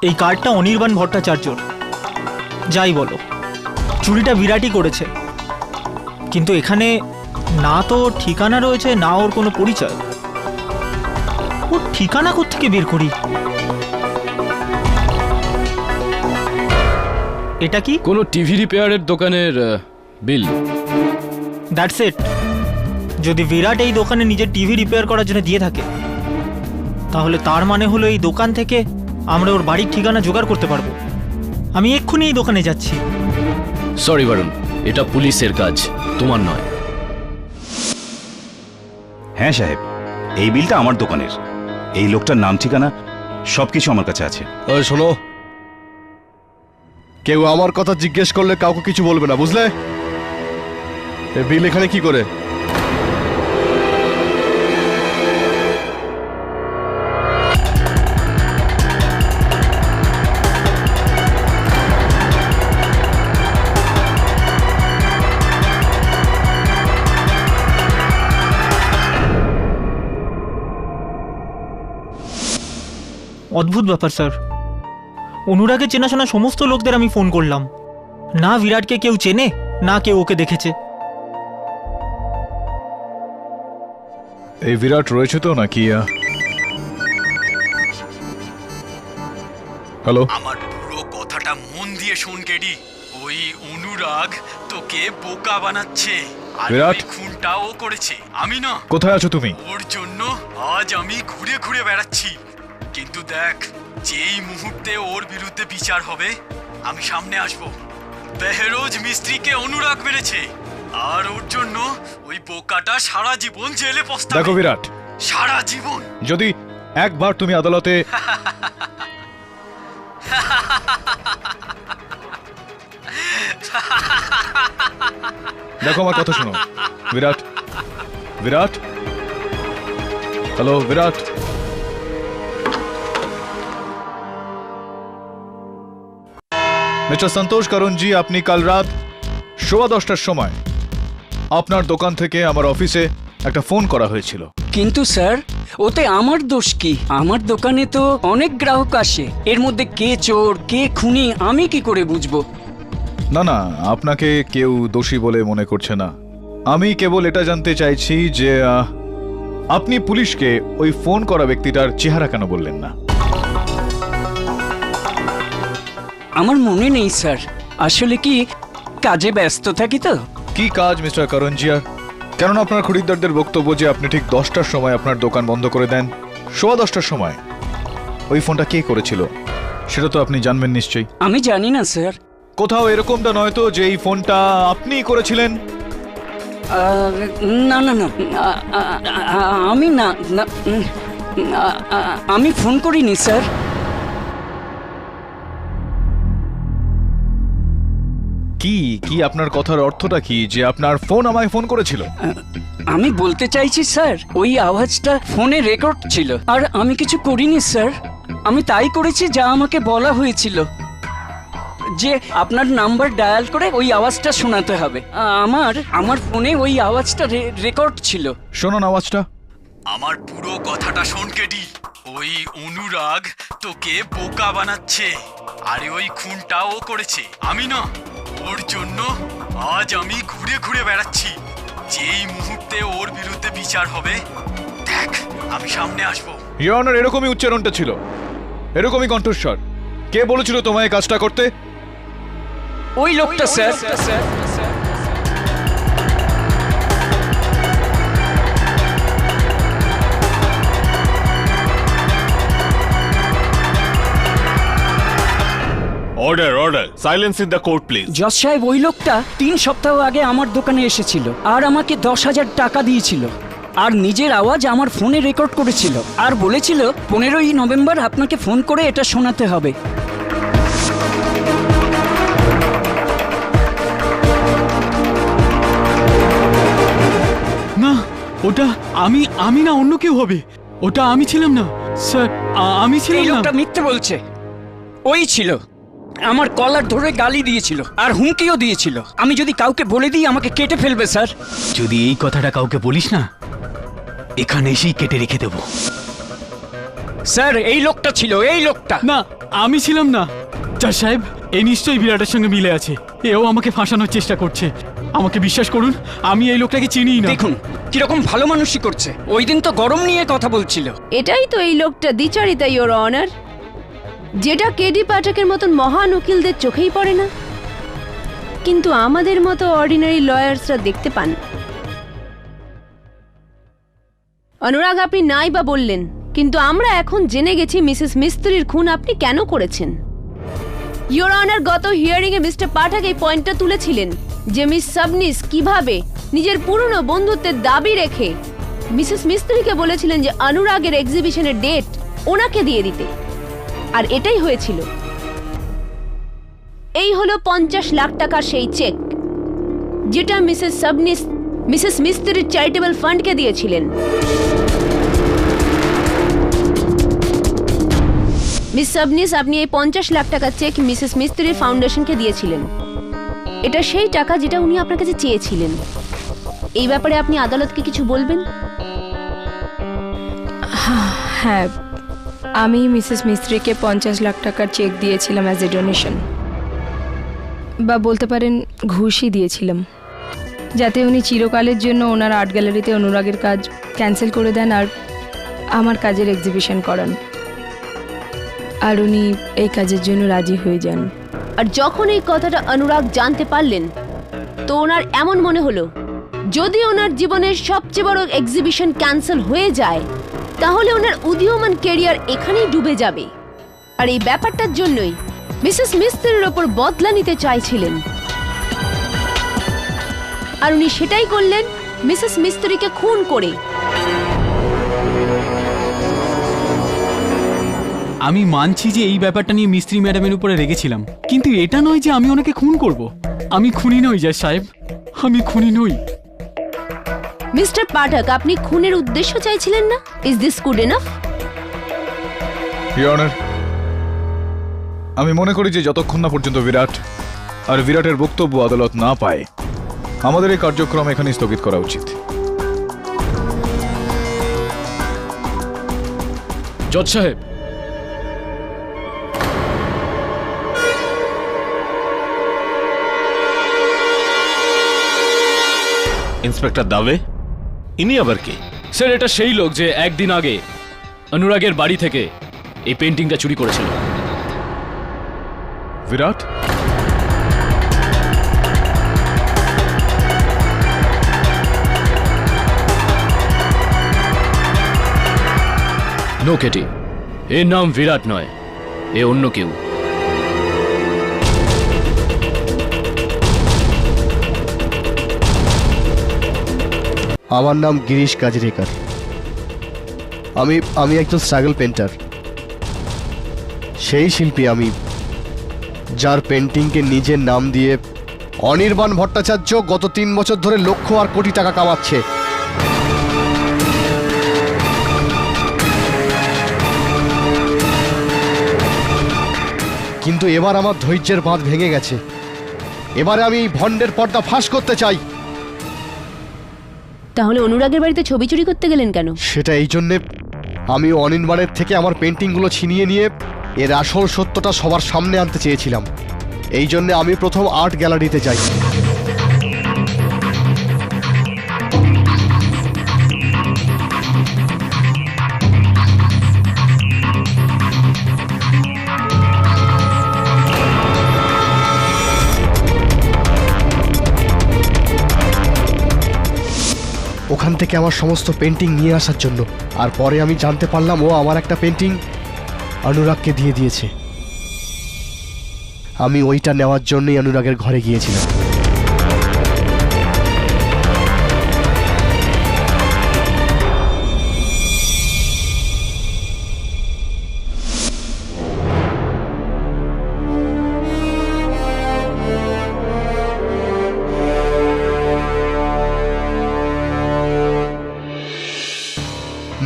এই কার্ডটা অনির্বাণ ভট্টাচার্যর। যাই বলো, চুরিটা বিরাটই করেছে, কিন্তু এখানে না তো ওর ঠিকানা রয়েছে, না ওর কোনো পরিচয়। ওর ঠিকানা কোত্থেকে বের করি? এটা কি? কোনো টিভি রিপেয়ারের দোকানের বিল। That's it. যদি বিরাট এই দোকানে নিজের টিভি রিপেয়ার করার জন্য দিয়ে থাকে, তাহলে তার মানে হলো এই দোকান থেকে আমরা ওর বাড়ির ঠিকানা জোগাড় করতে পারবো। আমি এক্ষুনি এই দোকানে যাচ্ছি। সরি বরুণ, এটা পুলিশের কাজ, তোমার নয়। হ্যাঁ সাহেব, এই বিলটা আমার দোকানের। এই লোকটার নাম ঠিকানা সবকিছু আমার কাছে আছে। ওই শোনো, কেউ আমার কথা জিজ্ঞেস করলে কাউকে কিছু বলবে না, বুঝলে? এ বিল এখানে কি করে? অদ্ভুত ব্যাপার স্যার। অনুরাগের চেনাশোনা সমস্ত লোকদের আমি ফোন করলাম, না বিরাটকে কেউ চেনে, না কেউ ওকে দেখেছে। এই বিরাট রয়েছে তো নাকি? হ্যালো, আমার পুরো কথাটা মন দিয়ে শোন কেডি। ওই অনুরাগ তোকে বোকা বানাচ্ছে। আর বিরাট? ওই খুনটাও করেছে, আমি না। কোথায় আছো তুমি? ওর জন্য আজ আমি ঘুরে ঘুরে বেড়াচ্ছি। কিন্তু দেখ, যেই মুহূর্তে ওর বিরুদ্ধে বিচার হবে, আমি সামনে আসব। বেহরোজ মিস্ত্রিকে অনুরাগ মেরেছে, আর ওর জন্য ওই বোকাটা সারা জীবন জেলে পস্তাবে। দেখো বিরাট, সারা জীবন। যদি একবার তুমি আদালতে দেখো, আমার কথা শোনো বিরাট। বিরাট, হ্যালো বিরাট। মিস্টার সন্তোষ করঞ্জি, আপনি কাল রাত 10:15টার সময় আপনার দোকান থেকে আমার অফিসে একটা ফোন করা হয়েছিল। কিন্তু স্যার, ওতে আমার দোষ কি? আমার দোকানে তো অনেক গ্রাহক আসে, এর মধ্যে কে চোর কে খুনি আমি কি করে বুঝবো? না না, আপনাকে কেউ দোষী বলে মনে করছে না। আমি কেবল এটা জানতে চাইছি যে আপনি পুলিশকে ওই ফোন করা ব্যক্তিটার চেহারা কেন বললেন না? আমার মনে নেই স্যার, আসলে কি কাজে ব্যস্ত থাকি তো। কি কাজ মিস্টার করঞ্জিয়া? কেননা আপনার খরিদ্দারদের বক্তব্য যে আপনি ঠিক 10টার সময় আপনার দোকান বন্ধ করে দেন। 10:15টার সময় ওই ফোনটা কে করেছিল সেটা তো আপনি জানবেন নিশ্চয়ই। আমি জানি না স্যার। কোথাও এরকমটা নয় তো যে এই ফোনটা আপনিই করেছিলেন? না না না, আমি না, আমি ফোন করিনি স্যার। কি কি আপনার কথার অর্থটা কি যে আপনার ফোন আমায় ফোন করেছিল? আমি বলতে চাইছি স্যার, ওই আওয়াজটা ফোনে রেকর্ড ছিল, আর আমি কিছু করিনি স্যার। আমি তাই করেছি যা আমাকে বলা হয়েছিল, যে আপনার নাম্বার ডায়াল করে ওই আওয়াজটা শোনাতে হবে। আমার ফোনে ওই আওয়াজটা রেকর্ড ছিল। শোনো আওয়াজটা। আমার পুরো কথাটা শোন কেডি। ওই অনুরাগ তোকে বোকা বানাচ্ছে, আরে ওই খুনটা ও করেছে, আমি না। ওর জন্য আজ আমি ঘুরে ঘুরে বেড়াচ্ছি। যেই মুহূর্তে ওর বিরুদ্ধে বিচার হবে, দেখ আমি সামনে আসবো। ইওর অনার, এরকমই উচ্চারণটা ছিল, এরকমই কণ্ঠস্বর। কে বলেছিল তোমায় এই কাজটা করতে? ওই লোকটা sir. Order order, silence in the court please. জজ সাহেব, ওই লোকটা 3 সপ্তাহ আগে আমার দোকানে এসেছিল আর আমাকে 10,000 টাকা দিয়েছিল, আর নিজের আওয়াজ আমার ফোনে রেকর্ড করেছিল, আর বলেছিল 15ই নভেম্বর আপনাকে ফোন করে এটা শোনাতে হবে। না, ওটা আমি না, অন্য কেউ হবে। ওটা আমি ছিলাম না স্যার, আমি এই ছিলাম না। লোকটা মিথ্যে বলছে। ওই ছিল, আমার কলার ধরে গালি দিয়েছিল আর হুমকিও দিয়েছিল, আমি যদি কাউকে বলে দিই আমাকে কেটে ফেলবে স্যার। যদি এই কথাটা কাউকে বলিস না, এখানে এসেই কেটে রেখে দেব। স্যার, এই লোকটা ছিল, এই লোকটা। না, আমি ছিলাম না। জজ সাহেব, এই নিশ্চয়ই বিরাটের সঙ্গে মিলে আছে। এও আমাকে ফাঁসানোর চেষ্টা করছে। আমাকে বিশ্বাস করুন, আমি এই লোকটাকে চিনি না। দেখুন কিরকম ভালো মানুষই করছে, ওই দিন তো গরম নিয়ে কথা বলছিল। এটাই তো এই লোকটা দ্বিচারিতা, ইওর অনার, যেটা কেডি পাঠকের মতন মহান উকিলদের চোখেই পড়ে না, কিন্তু আমাদের মতো অর্ডিনারি লয়ার্সরা দেখতে পান। অনুরাগ, আপনি নাই বা বললেন, কিন্তু আমরা এখন জেনে গেছি মিসেস মিস্ত্রির খুন আপনি কেন করেছেন। ইওর অনার, গত হিয়ারিং এ মিস্টার পাঠক এই পয়েন্টটা তুলেছিলেন যে মিস সাবনিস কিভাবে নিজের পুরনো বন্ধুত্বের দাবি রেখে মিসেস মিস্ত্রিকে বলেছিলেন যে অনুরাগের এক্সিবিশনের ডেট ওনাকে দিয়ে দিতে, আর এটাই হয়েছিল। এই হলো 50 লাখ টাকার সেই চেক যেটা মিসেস সাবনিস মিসেস মিস্ত্রির চ্যারিটেবল ফান্ডকে দিয়েছিলেন। মিস সাবনিস, আপনি এই 50 লাখ টাকার চেক মিসেস মিস্ত্রির ফাউন্ডেশনকে দিয়েছিলেন। এটা সেই টাকা যেটা উনি আপনার কাছে চেয়েছিলেন। এই ব্যাপারে আপনি আদালতকে কিছু বলবেন? হ্যাঁ, আমি মিসেস মিস্ত্রিকে 50 লাখ টাকার চেক দিয়েছিলাম অ্যাজ এ ডোনেশন, বা বলতে পারেন ঘুষই দিয়েছিলাম, যাতে উনি চিরকালের জন্য ওনার আর্ট গ্যালারিতে অনুরাগের কাজ ক্যান্সেল করে দেন আর আমার কাজের এক্সিবিশন করান। আর উনি এই কাজের জন্য রাজি হয়ে যান। আর যখন এই কথাটা অনুরাগ জানতে পারলেন, তো ওনার এমন মনে হলো যদি ওনার জীবনের সবচেয়ে বড় এক্সিবিশন ক্যান্সেল হয়ে যায়, তাহলে ওনার উদীয়মান ক্যারিয়ার এখানেই ডুবে যাবে। আর এই ব্যাপারটার জন্যই মিসেস মিস্ত্রির ওপর বদলা নিতে চাইছিলেন, আর উনি সেটাই করলেন মিসেস মিস্ত্রিকে খুন করে। আমি মানছি যে এই ব্যাপারটা নিয়ে মিস্ত্রি ম্যাডামের উপরে রেগেছিলাম, কিন্তু এটা নয় যে আমি ওনাকে খুন করব। আমি খুনি নই জজ সাহেব, আমি খুনি নই। মিস্টার পাঠক, আপনি খুনের উদ্দেশ্য চাইছিলেন না? Is this good enough? Your honour, আমি মনে করি যে যতক্ষণ না পর্যন্ত বিরাট আর বিরাটের বক্তব্য আদালত না পায়, আমাদের এই কার্যক্রম এখানে স্থগিত করা উচিত। জজ সাহেব, ইন্সপেক্টর দাবে, ইনি আবার কে? স্যার, এটা সেই লোক যে একদিন আগে অনুরাগের বাড়ি থেকে এই পেন্টিংটা চুরি করেছিল। বিরাট? নো কেটি, এর নাম বিরাট নয়, এ অন্য কেউ। আমার নাম গিরিশ কাজরেকার। আমি একজন স্ট্রাগল পেন্টার। সেই শিল্পী আমি, যার পেন্টিংকে নিজের নাম দিয়ে অনির্বাণ ভট্টাচার্য গত 3 বছর ধরে লক্ষ আর কোটি টাকা কামাচ্ছে। কিন্তু এবার আমার ধৈর্যের বাঁধ ভেঙে গেছে। এবারে আমি এই ভণ্ডের পর্দা ফাঁস করতে চাই। তাহলে অনুরাগের বাড়িতে ছবি চুরি করতে গেলেন কেন? সেটা এই জন্যে, আমি অনির্বাণের থেকে আমার পেন্টিংগুলো ছিনিয়ে নিয়ে এর আসল সত্যটা সবার সামনে আনতে চেয়েছিলাম। এই জন্যে আমি প্রথম আর্ট গ্যালারিতে যাই। ওখান থেকে আমার সমস্ত পেন্টিং নিয়ে আসার জন্য। আর পরে আমি জানতে পারলাম ও আমার একটা পেন্টিং অনুরাগকে দিয়ে দিয়েছে। আমি ওইটা নেওয়ার জন্যই অনুরাগের ঘরে গিয়েছিলাম।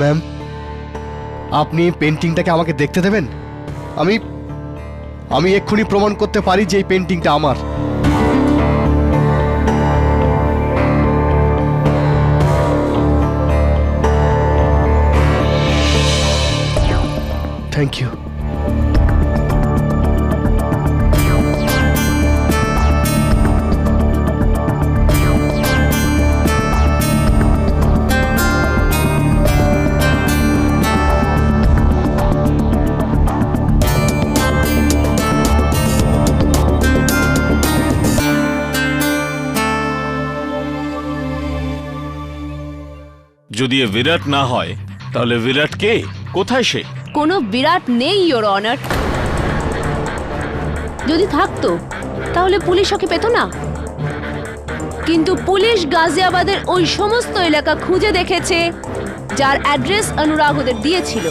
ম্যাম, আপনি পেন্টিংটাকে আমাকে দেখতে দেবেন? আমি এক্ষুনি প্রমাণ করতে পারি যে এই পেন্টিংটা আমার। Thank you. যদি এ বিরাট না হয় তাহলে বিরাট কে? কোথায় সে? কোনো বিরাট নেই ইওর অনার। যদি থাকতো তাহলে পুলিশ ওকে পেত না। কিন্তু পুলিশ গাজিয়াবাদের ওই সমস্ত এলাকা খুঁজে দেখেছে যার অ্যাড্রেস অনুরাগ ওদের দিয়েছিল,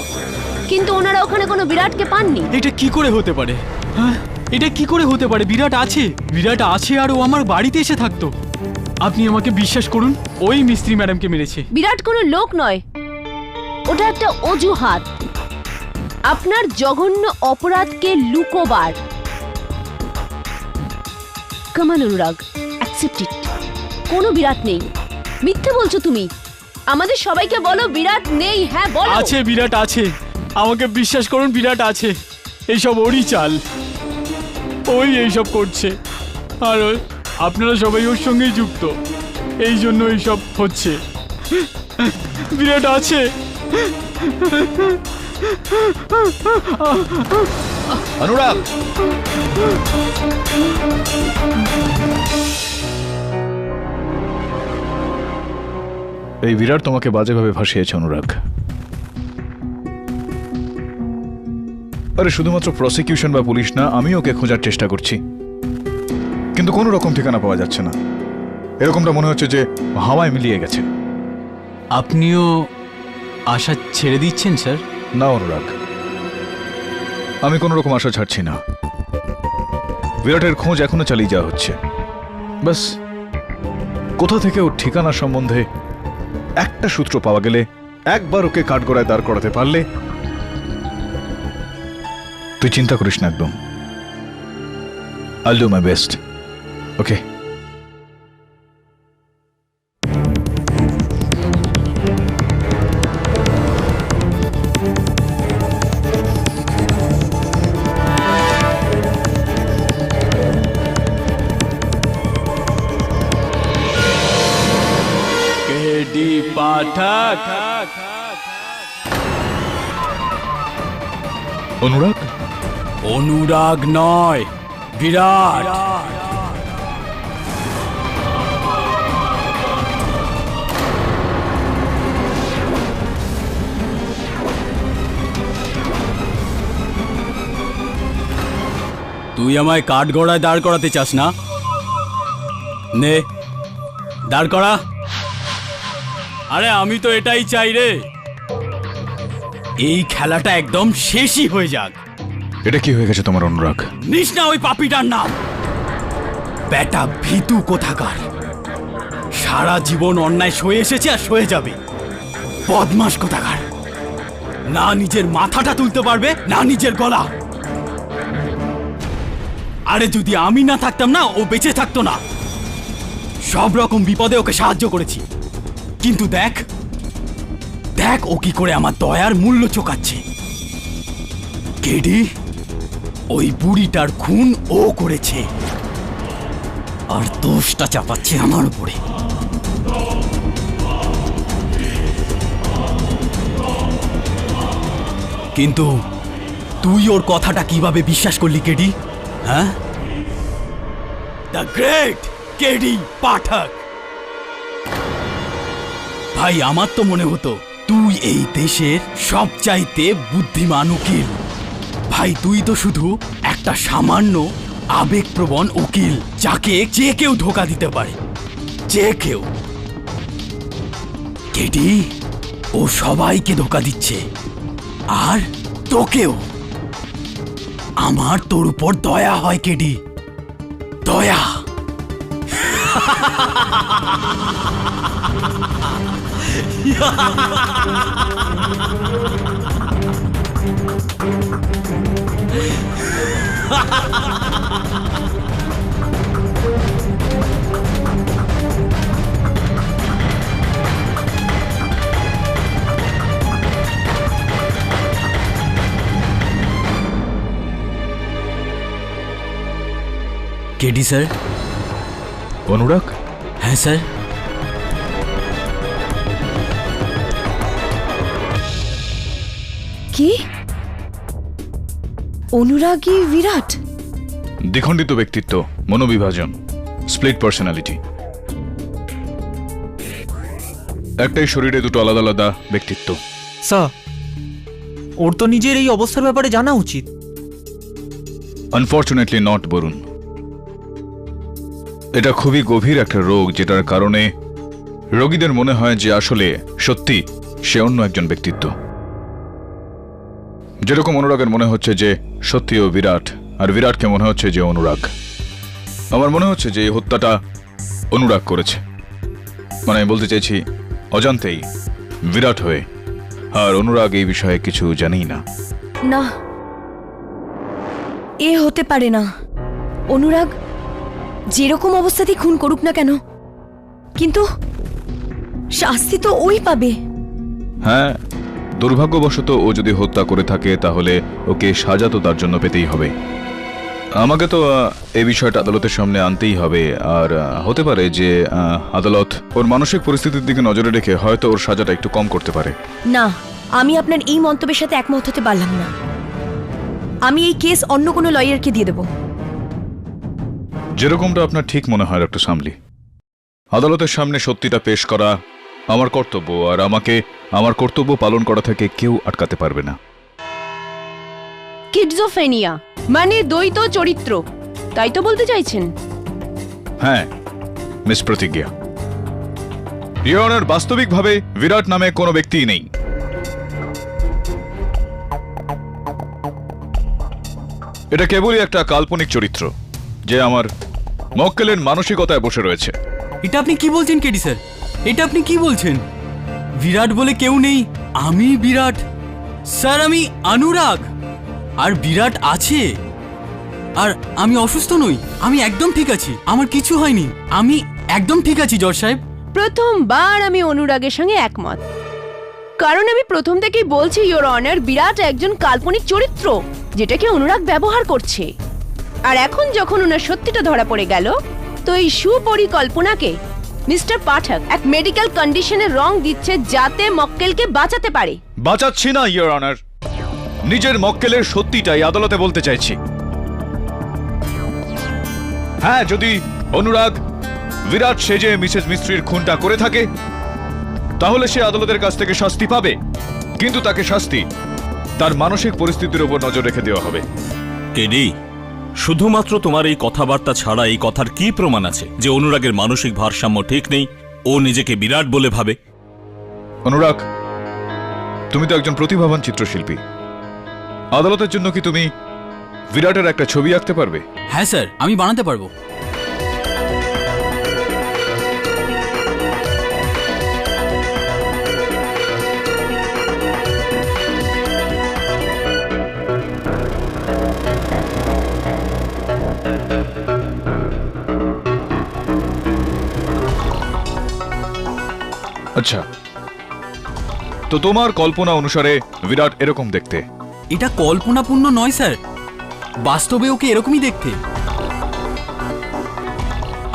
কিন্তু ওনারা ওখানে কোনো বিরাটকে পাননি। এটা কি করে হতে পারে? হ্যাঁ, এটা কি করে হতে পারে? বিরাট আছে, বিরাট আছে, আর ও আমার বাড়িতে এসে থাকতো। আপনি আমাকে বিশ্বাস করুন, ওই মিস্ত্রি ম্যাডামকে মেরেছে। বিরাট কোনো লোক নয়, ওটা একটা অজুহাত আপনার জঘন্য অপরাধকে লুকোবার। কামান অনুরাগ, অ্যাকসেপ্ট ইট। কোনো বিরাট নেই। মিথ্যে বলছো তুমি। আমাদের সবাইকে বলো বিরাট নেই। হ্যাঁ বলো। আছে, বিরাট আছে, আমাকে বিশ্বাস করুন, বিরাট আছে। এইসব ওরই চাল, ওই এইসব করছে, আর আপনারা সবাই ওর সঙ্গেই যুক্ত, এই জন্য এইসব হচ্ছে। বিরাট আছে। অনুরাগ, এই বিরাট তোমাকে বাজেভাবে ভাসিয়েছে অনুরাগ। আরে শুধুমাত্র প্রসিকিউশন বা পুলিশ না, আমি ওকে খোঁজার চেষ্টা করছি, কিন্তু কোনো রকম ঠিকানা পাওয়া যাচ্ছে না। এরকমটা মনে হচ্ছে যে হাওয়ায় মিলিয়ে গেছে। আপনিও আশা ছেড়ে দিচ্ছেন স্যার? না অনুরাগ, আমি কোনো রকম আশা ছাড়ছি না। বিরাটের খোঁজ এখনো চালিয়ে যাওয়া হচ্ছে। বাস কোথা থেকে ওর ঠিকানা সম্বন্ধে একটা সূত্র পাওয়া গেলে, একবার ওকে কাঠগড়ায় দাঁড় করাতে পারলে, তুই চিন্তা করিস না একদম। I'll do my best. Okay? KD Pathak. Anurag? Anurag নয়, বিরাট। তুই আমায় কাঠগড়ায় দাঁড় করাতে চাস না? নে, দাঁড় করা। আরে আমি তো এটাই চাই রে, এই খেলাটা একদম শেষই হয়ে যাক। এটা কি হয়ে গেছে তোমার অনুরাগ? নিস না ওই পাপিটার নাম, বেটা ভীতু কোথাকার। সারা জীবন অন্যায় সয়ে এসেছে আর সয়ে যাবে। বদমাস কোথাকার, না নিজের মাথাটা তুলতে পারবে না নিজের গলা। আরে যদি আমি না থাকতাম না, ও বেঁচে থাকতো না। সব রকম বিপদে ওকে সাহায্য করেছি, কিন্তু দেখ দেখ ও কি করে আমার দয়ার মূল্য চোকাচ্ছে। কেডি, ওই বুড়িটার খুন ও করেছে, আর দোষটা চাপাচ্ছে আমার উপরে। কিন্তু তুই ওর কথাটা কিভাবে বিশ্বাস করলি কেডি? হ্যাঁ, দ্য গ্রেট কেডি পাঠক। ভাই, আমার তো মনে হতো তুই এই দেশের সবচাইতে বুদ্ধিমান উকিল। ভাই, তুই তো শুধু একটা সামান্য আবেগপ্রবণ উকিল, যাকে যে কেউ ধোকা দিতে পারে, যে কেউ। কেডি, ও সবাইকে ধোকা দিচ্ছে, আর তোকেও। আমার তোর উপর দয়া হয় কেডি, দয়া। KD sir. অনুরাগ? হ্যাঁ স্যার। কি? অনুরাগী বিরাট? দ্বিখণ্ডিত ব্যক্তিত্ব, মনোবিভাজন, স্প্লিট পার্সোনালিটি। একটাই শরীরে দুটো আলাদা আলাদা ব্যক্তিত্ব। স্যার, ওর তো নিজের এই অবস্থার ব্যাপারে জানা উচিত। Unfortunately not, Barun. এটা খুবই গভীর একটা রোগ, যেটার কারণে রোগীদের মনে হয় যে আসলে সত্যি সে অন্য একজন ব্যক্তিত্ব। যেরকম অনুরাগের মনে হচ্ছে যে সত্যি ও বিরাট, আর বিরাটকে মনে হচ্ছে যে অনুরাগ। আমার মনে হচ্ছে যে এই হত্যাটা অনুরাগ করেছে। মানে আমি বলতে চাইছি অজান্তেই, বিরাট হয়ে। আর অনুরাগ এই বিষয়ে কিছু জানেই না। না, এ হতে পারে না। অনুরাগ যেরকম অবস্থাতেই খুন করুক না কেন, কিন্তু শাস্তি তো ওই পাবে। হ্যাঁ, দুর্ভাগ্যবশত ও যদি হত্যা করে থাকে তাহলে ওকে সাজা তো তার জন্য পেতেই হবে। আমাকে তো এই বিষয়টা আদালতের সামনে আনতেই হবে। আর হতে পারে যে আদালত ওর মানসিক পরিস্থিতির দিকে নজরে রেখে হয়তো ওর সাজাটা একটু কম করতে পারে। না, আমি আপনার এই মন্তব্যের সাথে একমত হতে পারলাম না। আমি এই কেস অন্য কোনো লয়ারকে দিয়ে দেব। যেরকমটা আপনার ঠিক মনে হয় ডক্টর সামলি। আদালতের সামনে সত্যিটা পেশ করা আমার কর্তব্য, আর আমাকে আমার কর্তব্য পালন করা থেকে কেউ আটকাতে পারবে না। কিডজোফেনিয়া মানে দ্বৈত চরিত্র, তাই তো বলতে চাইছেন? হ্যাঁ, মিস প্রতিজ্ঞা। ইওর অনার, বাস্তবিকভাবে বিরাট নামে কোনো ব্যক্তিই নেই। এটা কেবলই একটা কাল্পনিক চরিত্র যে আমার মক্কেলের মানসিকতায় বসে রয়েছে। এটা আপনি কি বলছেন কেডি স্যার? এটা আপনি কি বলছেন? বিরাট বলে কেউ নেই, আমি বিরাট। স্যার, আমি অনুরাগ, আর বিরাট আছে। আর আমি অসুস্থ নই, আমি একদম ঠিক আছি, আমার কিছু হয়নি, আমি একদম ঠিক আছি জজ সাহেব। প্রথমবার আমি অনুরাগের সঙ্গে একমত, কারণ আমি প্রথম থেকেই বলছি ইওর অনার, বিরাট একজন কাল্পনিক চরিত্র যেটাকে অনুরাগ ব্যবহার করছে। আর এখন যখন ওনার সত্যিটা ধরা পড়ে গেল, তো এই সুপরিকল্পনাকে মিস্টার পাঠক এক মেডিকেল কন্ডিশনে রং দিচ্ছে যাতে মক্কেলকে বাঁচাতে পারে। বাঁচাচ্ছি না ইওর অনার, নিজের মক্কেলের সত্যিটাই আদালতে বলতে চাইছি। হ্যাঁ, যদি অনুরাগ বিরাট সেজে মিসেস মিস্ত্রির খুনটা করে থাকে তাহলে সে আদালতের কাছ থেকে শাস্তি পাবে, কিন্তু তাকে শাস্তি তার মানসিক পরিস্থিতির উপর নজর রেখে দেওয়া হবে। কেডি, শুধুমাত্র তোমার এই কথাবার্তা ছাড়া এই কথার কি প্রমাণ আছে যে অনুরাগের মানসিক ভারসাম্য ঠিক নেই, ও নিজেকে বিরাট বলে ভাবে? অনুরাগ, তুমি তো একজন প্রতিভাবান চিত্রশিল্পী। আদালতের জন্য কি তুমি বিরাটের একটা ছবি আঁকতে পারবে? হ্যাঁ স্যার, আমি বানাতে পারবো। আচ্ছা, তো তোমার কল্পনা অনুসারে বিরাট এরকম দেখতে? এটা কল্পনাপূর্ণ নয় স্যার, বাস্তবে ওকে এরকমই দেখতে।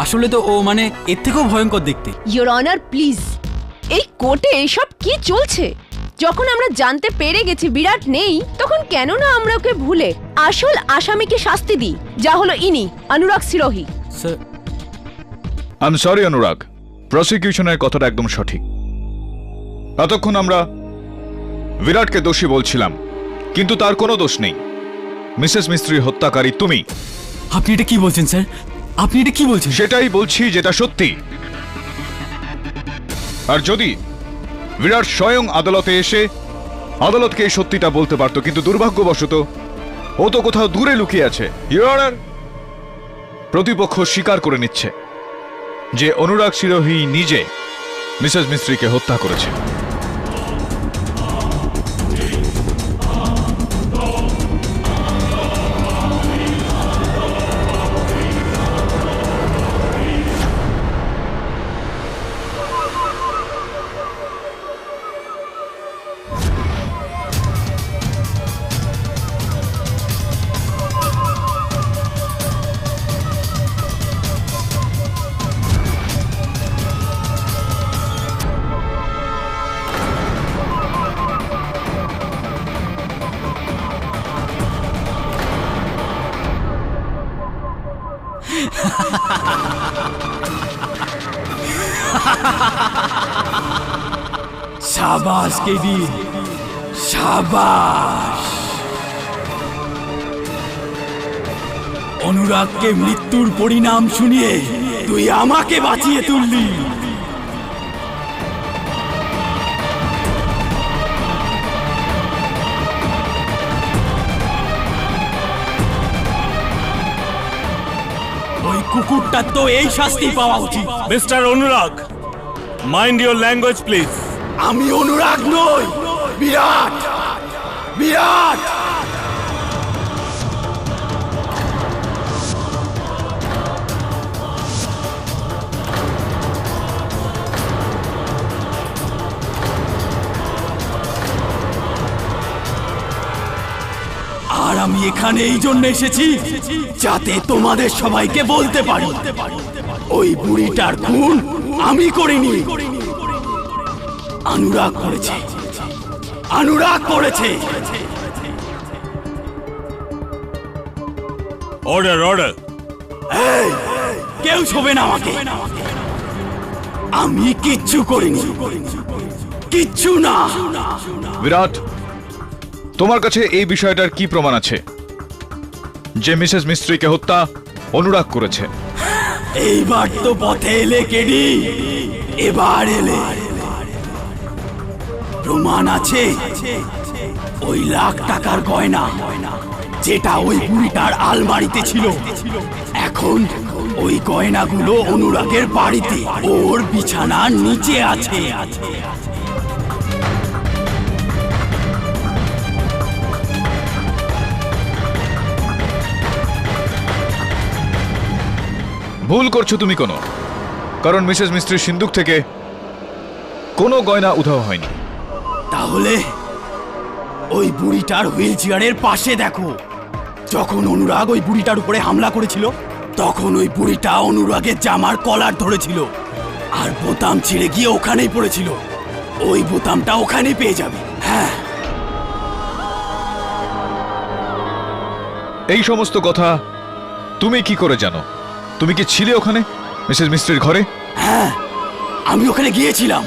আসলে তো ও মানে এর থেকেও ভয়ঙ্কর দেখতে। ইয়োর অনার প্লিজ, এই কোর্টে এসব কি চলছে? যখন আমরা জানতে পেরে গেছি বিরাট নেই, তখন কেন না আমরা ওকে ভুলে আসল আসামিকে শাস্তি দিই, যা হলো ইনি Anurag Sirohi. Sir, I am sorry Anurag, প্রসিকিউশনের কথাটা একদম সঠিক। এতক্ষণ আমরা বিরাটকে দোষী বলছিলাম, কিন্তু তার কোনো দোষ নেই। মিসেস মিস্ত্রির হত্যাকারী তুমি। আপনি এটা কি বলছেন স্যার? আপনি এটা কি বলছেন? সেটাই বলছি, যেটা সত্যি। আর যদি বিরাট স্বয়ং আদালতে এসে আদালতকে এই সত্যিটা বলতে পারত, কিন্তু দুর্ভাগ্যবশত ও তো কোথাও দূরে লুকিয়ে আছে। ইয়োর অনার, প্রতিপক্ষ স্বীকার করে নিচ্ছে যে অনুরাগ সিরোহি নিজে মিসেস মিস্ত্রিকে হত্যা করেছে। শাবাশ কেডি, শাবাশ। অনুরাগকে মৃত্যুর পরিণাম শুনিয়ে তুই আমাকে বাঁচিয়ে তুললি। ওই কুকুরটার তো এই শাস্তি পাওয়া উচিত। Mister Anurag, mind your language please. আমি অনুরাগ নই, বিরাট। বিরাট আর আমি এখানে এই জন্য এসেছি যাতে তোমাদের সবাইকে বলতে পারি ওই বুড়িটার খুন আমি করিনি, অনুরাগ করেছে। অনুরাগ করেছে। Order, order. এই, কেউ ছবে না আমাকে। আমি কিচ্ছু করিনি, কিচ্ছু না। বিরাট, তোমার কাছে এই বিষয়টার কি প্রমাণ আছে যে মিসেস মিস্ত্রিকে হত্যা অনুরাগ করেছে? এইবার তো পথে এলে কেডি, এবার এলে। প্রমাণ আছে ওই লাখ টাকার গয়না যেটা ওই বুড়িটার আলমারিতে ছিল। এখন ওই গয়নাগুলো অনুরাগের বাড়িতে ওর বিছানার নিচে আছে। ভুল করছো তুমি কোনো, কারণ মিসেস মিস্ত্রির সিন্দুক থেকে কোনো গয়না উধাও হয়নি। তাহলে ওই বুড়িটার হুইল চেয়ারের পাশে দেখো, যখন অনুরাগ ওই বুড়িটার উপরে হামলা করেছিল তখন ওই বুড়িটা অনুরাগের জামার কলার ধরেছিল আর বোতাম ছিঁড়ে গিয়ে ওখানেই পড়েছিল। ওই বোতামটা ওখানেই পেয়ে যাবে। হ্যাঁ, এই সমস্ত কথা তুমি কি করে জানো? তুমি কি ছিলে ওখানে মিসেস মিস্ত্রির ঘরে? হ্যাঁ, আমি ওখানে গিয়েছিলাম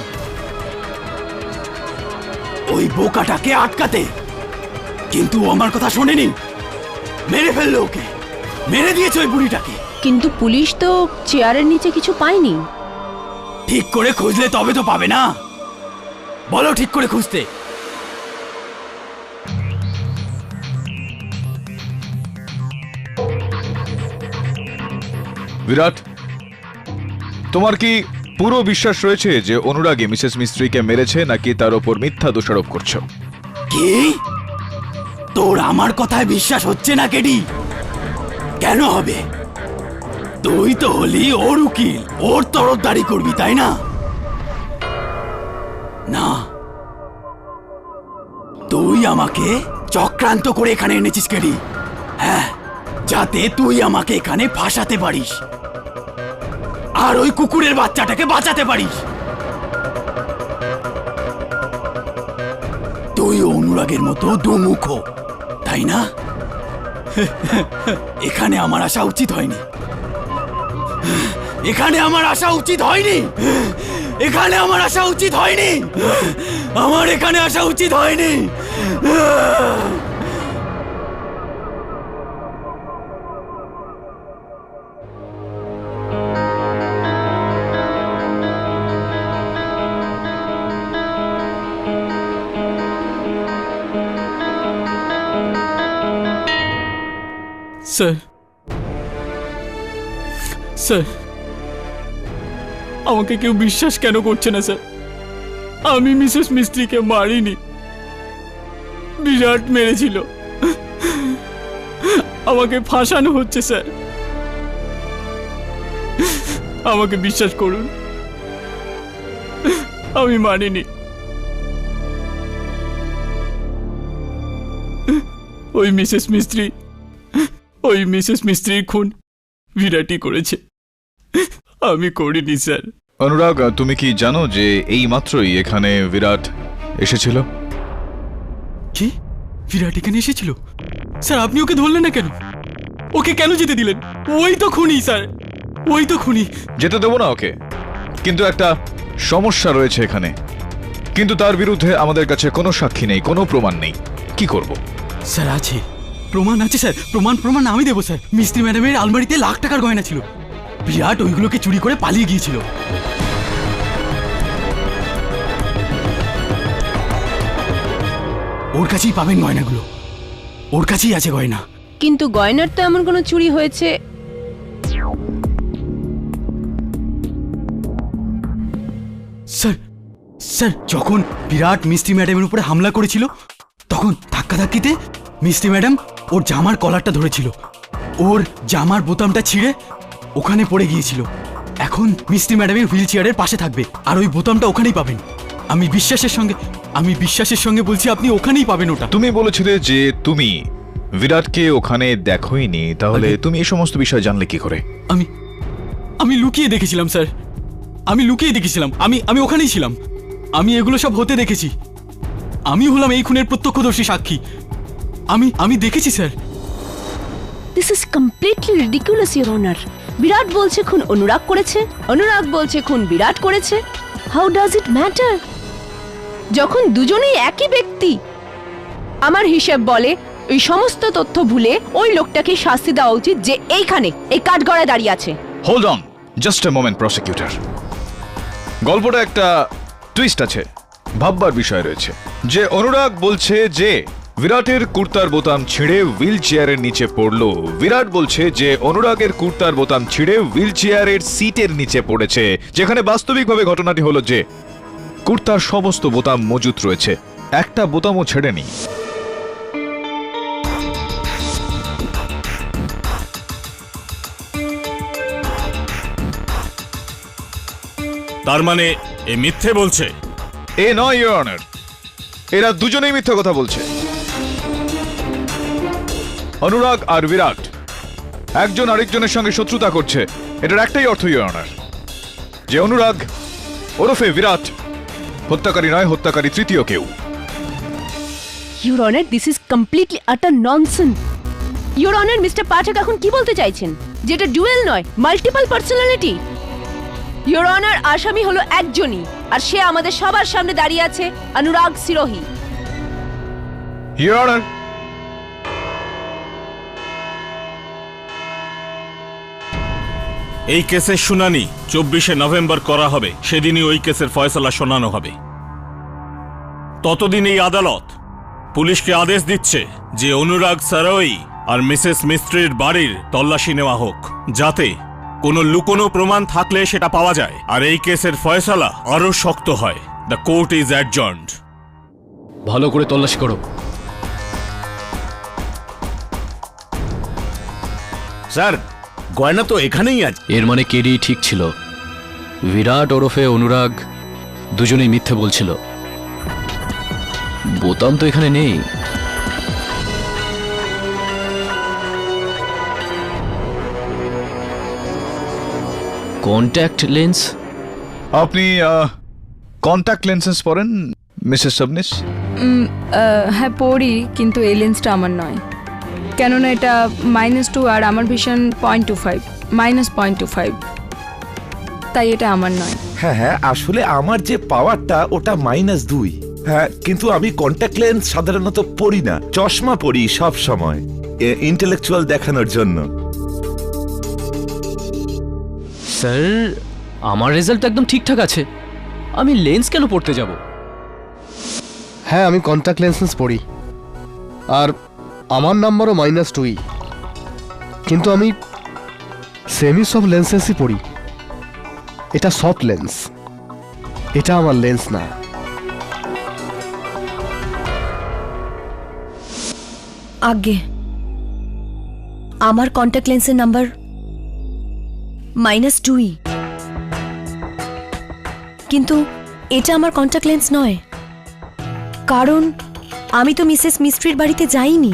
ওই বোকাটাকে আটকাতে, কিন্তু ও আমার কথা শোনেনি, মেরে ফেললো ওকে, মেরে দিয়েছে ওই বুড়িটাকে। কিন্তু পুলিশ তো চেয়ারের নিচে কিছু পায়নি। ঠিক করে খুঁজলে তবে তো পাবে না। বলো ঠিক করে খুঁজতে। বিরাট, তোমার কি পুরো বিশ্বাস রয়েছে যে অনুরাগী মিসেস মিস্ত্রিকে মেরেছে, নাকি তার ওপর মিথ্যা দোষারোপ করছো? কি তোর আমার কথায় বিশ্বাস হচ্ছে না কেডি? কেন হবে? তুই তো হলি ওর উকিল, ওর তরফদারি করবি তাই না? না, তুই আমাকে চক্রান্ত করে এখানে এনেছিস কেডি। হ্যাঁ, যাতে তুই আমাকে এখানে ফাঁসাতে পারিস আর ওই কুকুরের বাচ্চাটাকে বাঁচাতে পারিস। তুই অনুরাগের মতো দুমুখ, তাই না? এখানে আমার আসা উচিত হয়নি, এখানে আমার আসা উচিত হয়নি, এখানে আমার আসা উচিত হয়নি, আমার এখানে আসা উচিত হয়নি। স্যার, স্যার, আমাকে কেউ বিশ্বাস কেন করছে না স্যার? আমি মিসেস মিস্ত্রিকে মারিনি, বিরাট মেরেছিল। আমাকে ফাঁসানো হচ্ছে স্যার, আমাকে বিশ্বাস করুন, আমি মানিনি। ওই মিসেস মিস্ত্রির খুন বিরাটই করেছে, আমি করিনি স্যার। অনুরাগ, তুমি কি জানো যে এই মাত্রই এখানে বিরাট এসেছিল? কি? বিরাট এখানে এসেছিল? স্যার, আপনি ওকে ধরলেন না কেন? ওকে কেন যেতে দিলেন? ওই তো খুনি স্যার, ওই তো খুনি। যেতে দেবো না ওকে, কিন্তু একটা সমস্যা রয়েছে এখানে। কিন্তু তার বিরুদ্ধে আমাদের কাছে কোনো সাক্ষী নেই, কোনো প্রমাণ নেই। কি করব? স্যার, আছে প্রমাণ, আছে স্যার, প্রমাণ আমি দেবো স্যার। মিস্ত্রি ম্যাডামের আলমারিতে লাখ টাকার গয়না ছিল, বিরাট ওইগুলোকে চুরি করে পালিয়ে গিয়েছিল। ওর কাছেই পাবেন গয়নাগুলো, ওর কাছেই আছে গয়না। কিন্তু গয়নার তো এমন কোনো চুরি হয়েছে। স্যার, স্যার, যখন বিরাট মিস্ত্রি ম্যাডামের উপরে হামলা করেছিল, তখন ধাক্কাধাক্কিতে মিস্ত্রি ম্যাডাম ওর জামার কলারটা ধরেছিল, ওর জামার বোতামটা ছিঁড়ে ওখানে পড়ে গিয়েছিল। এখন মিস্ত্রি ম্যাডামের হুইল চেয়ারের পাশে থাকবে, আর ওই বোতামটা ওখানেই পাবেন। আমি বিশ্বাসের সঙ্গে বলছি, আপনি ওখানেই পাবেন ওটা। তুমি বলেছিলে যে তুমি বিরাটকে ওখানে দেখোইনি, তাহলে তুমি এই সমস্ত বিষয় জানলে কি করে? আমি লুকিয়ে দেখেছিলাম স্যার, আমি লুকিয়ে দেখেছিলাম, আমি ওখানেই ছিলাম, আমি এগুলো সব হতে দেখেছি। আমি হলাম এই খুনের প্রত্যক্ষদর্শী সাক্ষী, আমি দেখেছি sir. This is completely ridiculous your honour. Virat বলছে খুন অনুরাগ করেছে, অনুরাগ বলছে খুন বিরাট করেছে। হাউ ডাজ ইট ম্যাটার যখন দুজনেই একই ব্যক্তি? আমার হিসেব বলে ওই সমস্ত তথ্য ভুলে ওই লোকটাকে শাস্তি দেওয়া উচিত যে এইখানে এই কাঠগড়ায় দাঁড়িয়ে আছে। Hold on just a moment prosecutor. গল্পটা একটা টুইস্ট আছে, ভাববার বিষয় রয়েছে। যে অনুরাগ বলছে যে বিরাটের কুর্তার বোতাম ছিঁড়ে হুইল চেয়ারের নিচে পড়লো, বিরাট বলছে যে অনুরাগের কুর্তার বোতাম ছিঁড়ে হুইল চেয়ারের সিটের নিচে পড়েছে, যেখানে বাস্তবিকভাবে ঘটনাটি হলো যে কুর্তার সমস্ত বোতাম মজুত রয়েছে, একটা বোতামও ছেড়েনি। তার মানে এ মিথ্যে বলছে? এ নয় ইওর অনার, এরা দুজনেই মিথ্যা কথা বলছে। অনুরাগ আর বিরাট একজন আরেকজনের সঙ্গে শত্রুতা করছে, এটার একটাই অর্থ ইওর অনার, যে অনুরাগ ওরফে বিরাট হত্যাকারী নয়, হত্যাকারী তৃতীয় কেউ। Your honour, this is completely আটার ননসেন্স। ইওর অনার, মিস্টার পাঠক এখন কি বলতে চাইছেন? যেটা ডুয়েল নয়, মাল্টিপল পার্সোনালিটি। ইওর অনার, আসামি হলো একজনই, আর সে আমাদের সবার সামনে দাঁড়িয়ে আছে, অনুরাগ সিরোহি। ইওর অনার, এই কেসের শুনানি 24শে নভেম্বর করা হবে, সেদিনই ওই কেসের ফয়সালা শোনানো হবে। ততদিন এই আদালত পুলিশকে আদেশ দিচ্ছে যে অনুরাগ সারোই আর মিসেস মিস্ত্রির বাড়ির তল্লাশি নেওয়া হোক, যাতে কোনো লুকোনো প্রমাণ থাকলে সেটা পাওয়া যায়, আর এই কেসের ফয়সালা আরো শক্ত হয়। The court is adjourned. ভালো করে তল্লাশি করো। স্যার, গয়না তো এখানেই আছে। এর মানে কেডি ঠিক ছিল, বিরাট ওরফে অনুরাগ দুজনেই মিথ্যে বলছিল। বোতাম তো এখানে নেই। Contact lens? আপনি কন্ট্যাক্ট লেন্সেস পরেন মিসেস সাবনিস? হ্যাঁ পড়ি, কিন্তু এই লেন্সটা আমার নয়, কেননা এটা -2 আর আমার ভিশন 0.25, -0.25, তাই এটা আমার নয়। হ্যাঁ হ্যাঁ, আসলে আমার যে পাওয়ারটা ওটা -2। হ্যাঁ, কিন্তু আমি কন্ট্যাক্ট লেন্স সাধারণত পরি না, চশমা পরি সব সময় ইন্টেলেকচুয়াল দেখানোর জন্য। স্যার, আমার রেজাল্ট একদম ঠিকঠাক আছে, আমি লেন্স কেন পড়তে যাব? হ্যাঁ, আমি কন্ট্যাক্ট লেন্সেস পড়ি, আর আমার নাম্বারও -2, কিন্তু আমি সেমি সফট লেন্সেসই পড়ি। এটা সফট লেন্স, এটা আমার লেন্স না। আগে আমার কন্ট্যাক্ট লেন্সের নাম্বার -2, কিন্তু এটা আমার কন্ট্যাক্ট লেন্স নয়, কারণ আমি তো মিসেস মিস্ট্রির বাড়িতে যাইনি।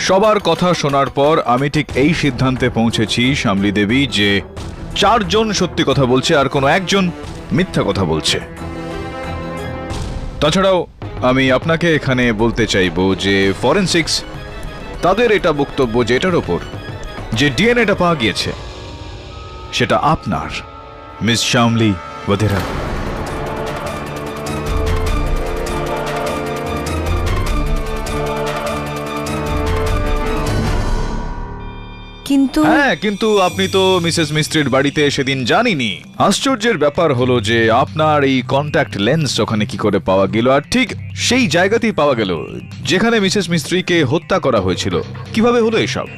সবার কথা শোনার পর আমি ঠিক এই সিদ্ধান্তে পৌঁছেছি শ্যামলী দেবী যে 4 জন সত্যি কথা বলছে আর কোনো একজন মিথ্যা কথা বলছে। তাছাড়াও আমি আপনাকে এখানে বলতে চাইবো যে ফরেনসিক্স তাদের এটা বক্তব্য যে এটার ওপর যে ডিএনএটা পাওয়া গিয়েছে সেটা আপনার, মিস শ্যামলী বধেরা। হ্যাঁ, কিন্তু আপনি তো মিসেস মিস্ত্রির বাড়িতে সেদিন জানিনি। আশ্চর্যের ব্যাপার হলো যে আপনার এই কন্ট্যাক্ট লেন্স ওখানে কি করে পাওয়া গেল, আর ঠিক সেই জায়গাতেই পাওয়া গেল যেখানে মিসেস মিস্ত্রিকে হত্যা করা হয়েছিল। কিভাবে হলো এসব?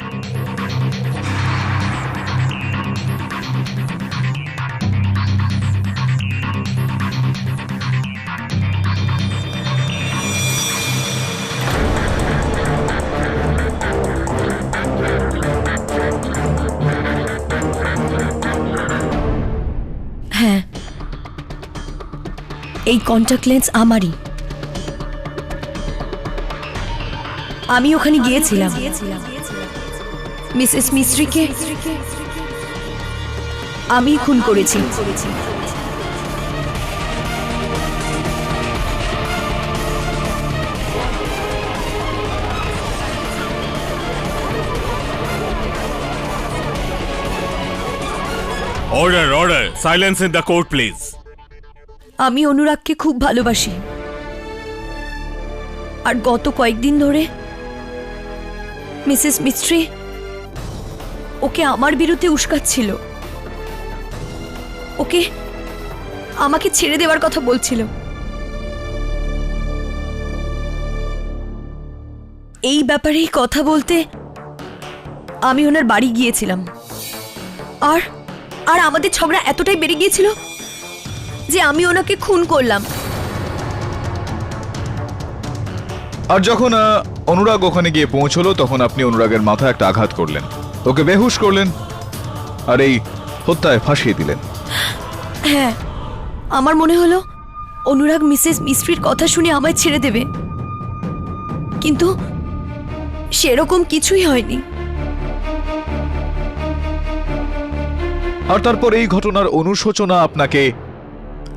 হ্যাঁ, এই কন্ট্যাক্ট লেন্স আমারই। আমি ওখানে গিয়েছিলাম, মিসেস মিস্ত্রিকে আমি খুন করেছি। Order order, silence in the court please. আমি অনুরাগকে খুব ভালোবাসি, আর গত কয়েকদিন ধরে মিসেস মিস্ত্রি ওকে আমার বিরুদ্ধে উস্কাচ্ছিল, ওকে আমাকে ছেড়ে দেওয়ার কথা বলছিল। এই ব্যাপারেই কথা বলতে আমি ওনার বাড়ি গিয়েছিলাম, আর আর আমাদের ঝগড়া এতটাই বেড়ে গিয়েছিল যে আমি ওনাকে খুন করলাম। আর যখন অনুরাগ ওখানে গিয়ে পৌঁছলো তখন আপনি অনুরাগের মাথায় একটা আঘাত করলেন, ওকে বেহুশ করলেন, আর এই হত্যায় ফাঁসিয়ে দিলেন। হ্যাঁ, আমার মনে হলো অনুরাগ মিসেস মিস্ত্রির কথা শুনে আমায় ছেড়ে দেবে, কিন্তু সেরকম কিছুই হয়নি। আর তারপর এই ঘটনার অনুশোচনা আপনাকে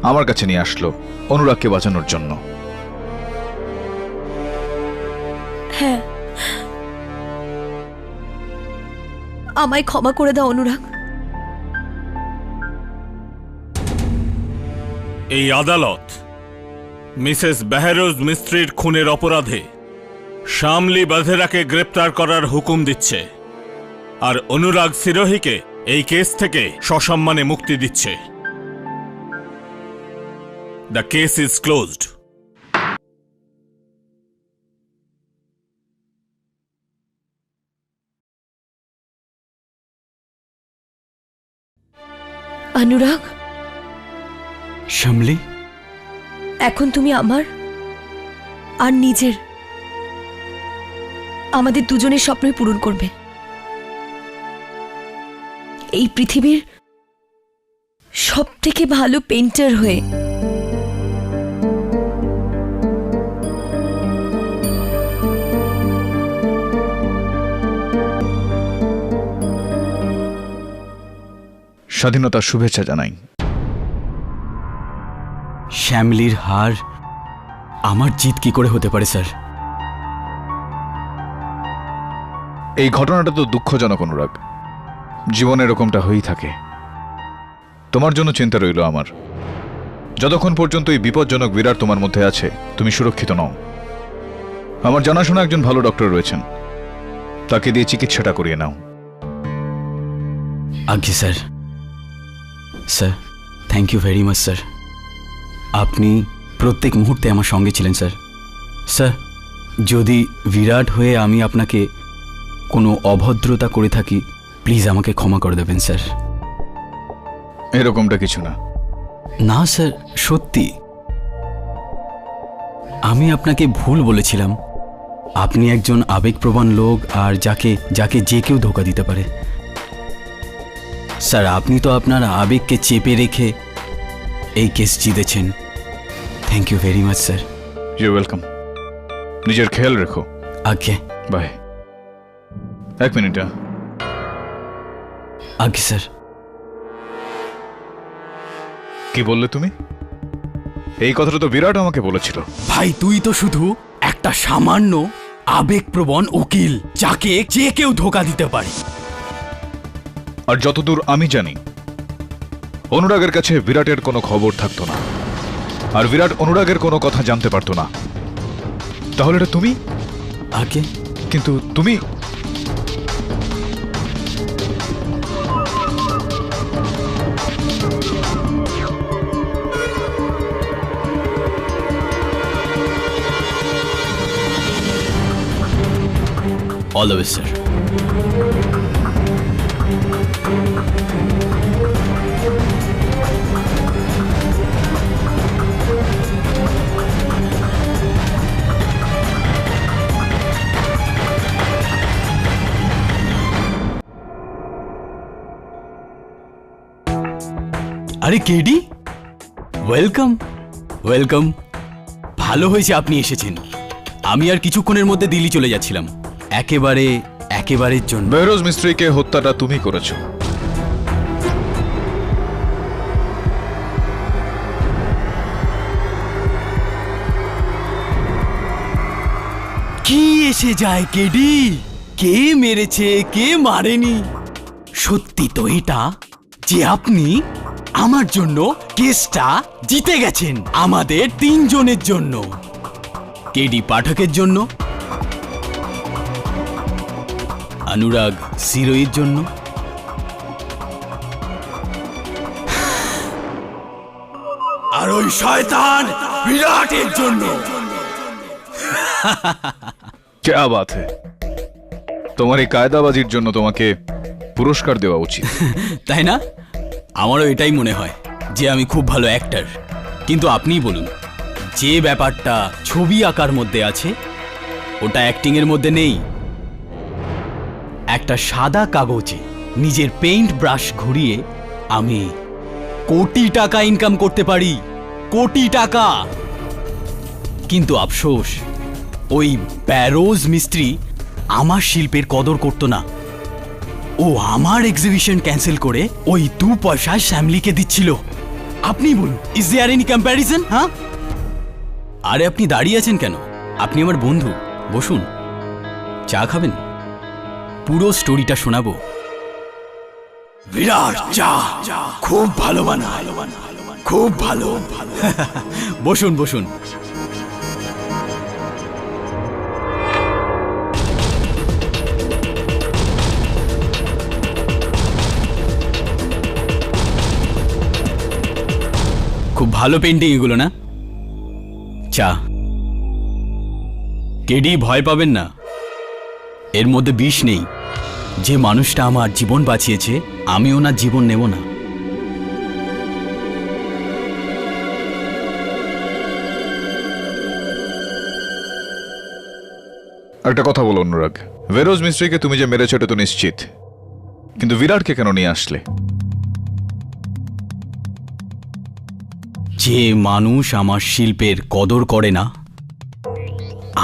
আমার কাছে নিয়ে আসলো অনুরাগকে বাঁচানোর জন্য। হ্যাঁ, আমায় ক্ষমা করে দাও অনুরাগ। এই আদালত মিসেস বেহরোজ মিস্ত্রির খুনের অপরাধে শ্যামলী বধেরাকে গ্রেপ্তার করার হুকুম দিচ্ছে, আর অনুরাগ সিরোহিকে এই কেস থেকে সসম্মানে মুক্তি দিচ্ছে। The case is closed. Anurag, Shyamali, এখন তুমি আমার আর নিজের, আমাদের দুজনের স্বপ্নই পূরণ করবে। এই পৃথিবীর সবথেকে ভালো পেইন্টার হয়ে। স্বাধীনতার শুভেচ্ছা জানাই। শ্যামলির হার আমার জিত কি করে হতে পারে স্যার? এই ঘটনাটা তো দুঃখজনক অনুরাগ, জীবনে এরকমটা হয়েই থাকে। তোমার জন্য চিন্তা রইল আমার। যতক্ষণ পর্যন্ত এই বিপজ্জনক বিরাট তোমার মধ্যে আছে, তুমি সুরক্ষিত নও। আমার জানাশোনা একজন ভালো ডক্টর রয়েছেন, তাকে দিয়ে চিকিৎসাটা করিয়ে নাও। আজ্ঞে sir. Sir, thank you very much sir. আপনি প্রত্যেক মুহূর্তে আমার সঙ্গে ছিলেন স্যার। স্যার, যদি বিরাট হয়ে আমি আপনাকে কোনো অভদ্রতা করে থাকি, প্লিজ আমাকে ক্ষমা করে দেবেন স্যার। এরকমটা কিছু না। না স্যার, সত্যি আমি আপনাকে ভুল বলেছিলাম। আপনি একজন আবেগপ্রবণ লোক, আর যাকে যাকে যে কেউ ধোঁকা দিতে পারে। স্যার, আপনি তো আপনার আবেগকে চেপে রেখে এই কেস জিতেছেন। Thank you very much sir. You welcome. নিজের খেয়াল রেখো। আজ্ঞে। বাই। এক মিনিট। আজ্ঞে স্যার। কি বললে তুমি? এই কথাটা তো বিরাট আমাকে বলেছিল। ভাই, তুই তো শুধু একটা সামান্য আবেগপ্রবণ উকিল, যাকে যে কেউ ধোঁকা দিতে পারে। আর যতদূর আমি জানি, অনুরাগের কাছে বিরাটের কোনো খবর থাকতো না, আর বিরাট অনুরাগের কোনো কথা জানতে পারতো না। তাহলে এটা তুমি? আগে কিন্তু তুমি অল দ্য বেস্ট স্যার। আরে কেডি, ওয়েলকাম ওয়েলকাম। ভালো হয়েছে আপনি এসেছেন। আমি আর কিছুক্ষণের মধ্যে দিল্লি চলে যাচ্ছিলাম, একেবারের জন্য। বেহরোজ মিস্ত্রিকে হত্যাটা তুমি করেছো। কি এসে যায় কেডি, কে মেরেছে কে মারেনি? সত্যি তো এটা যে আপনি আমার জন্য কেসটা জিতে গেছেন, আমাদের তিনজনের জন্য। কেডি পাঠকের জন্য, অনুরাগ সিরোইর জন্য, আর ওই শয়তান বিরাটের জন্য। क्या बात है, তোমার এই কায়দাবাজির জন্য তোমাকে পুরস্কার দেওয়া উচিত। তাই না? আমারও এটাই মনে হয় যে আমি খুব ভালো অ্যাক্টর। কিন্তু আপনিই বলুন, যে ব্যাপারটা ছবি আঁকার মধ্যে আছে ওটা অ্যাক্টিং এর মধ্যে নেই। একটা সাদা কাগজে নিজের পেইন্ট ব্রাশ ঘুরিয়ে আমি কোটি টাকা ইনকাম করতে পারি, কোটি টাকা। কিন্তু আফসোস, ওই বেহরোজ মিস্ত্রি আমার শিল্পের কদর করত না। ও আমার এক্সিবিশন ক্যান্সেল করে ওই 2 পয়সায় শ্যামলিকে দিচ্ছিল। আপনি বলুন, ইজ দেয়ার এনি কম্প্যারিজন? হ্যাঁ? আরে আপনি দাঁড়িয়ে আছেন কেন? আপনি আমার বন্ধু, বসুন, চা খাবেন? পুরো স্টোরিটা শোনাবো। বিরাট চা খুব ভালো বানায়, খুব ভালো। বসুন বসুন। খুব ভালো পেন্টিং এগুলো, না? চা। কেডি, ভয় পাবেন না, এর মধ্যে বিষ নেই। যে মানুষটা আমার জীবন বাঁচিয়েছে, আমি ওনার জীবন নেব না। একটা কথা বলো অনুরাগ, বেহরোজ মিস্ত্রিকে তুমি যে মেরেছো এটা তো নিশ্চিত, কিন্তু বিরাটকে কেন নিয়ে আসলে? যে মানুষ আমার শিল্পের কদর করে না,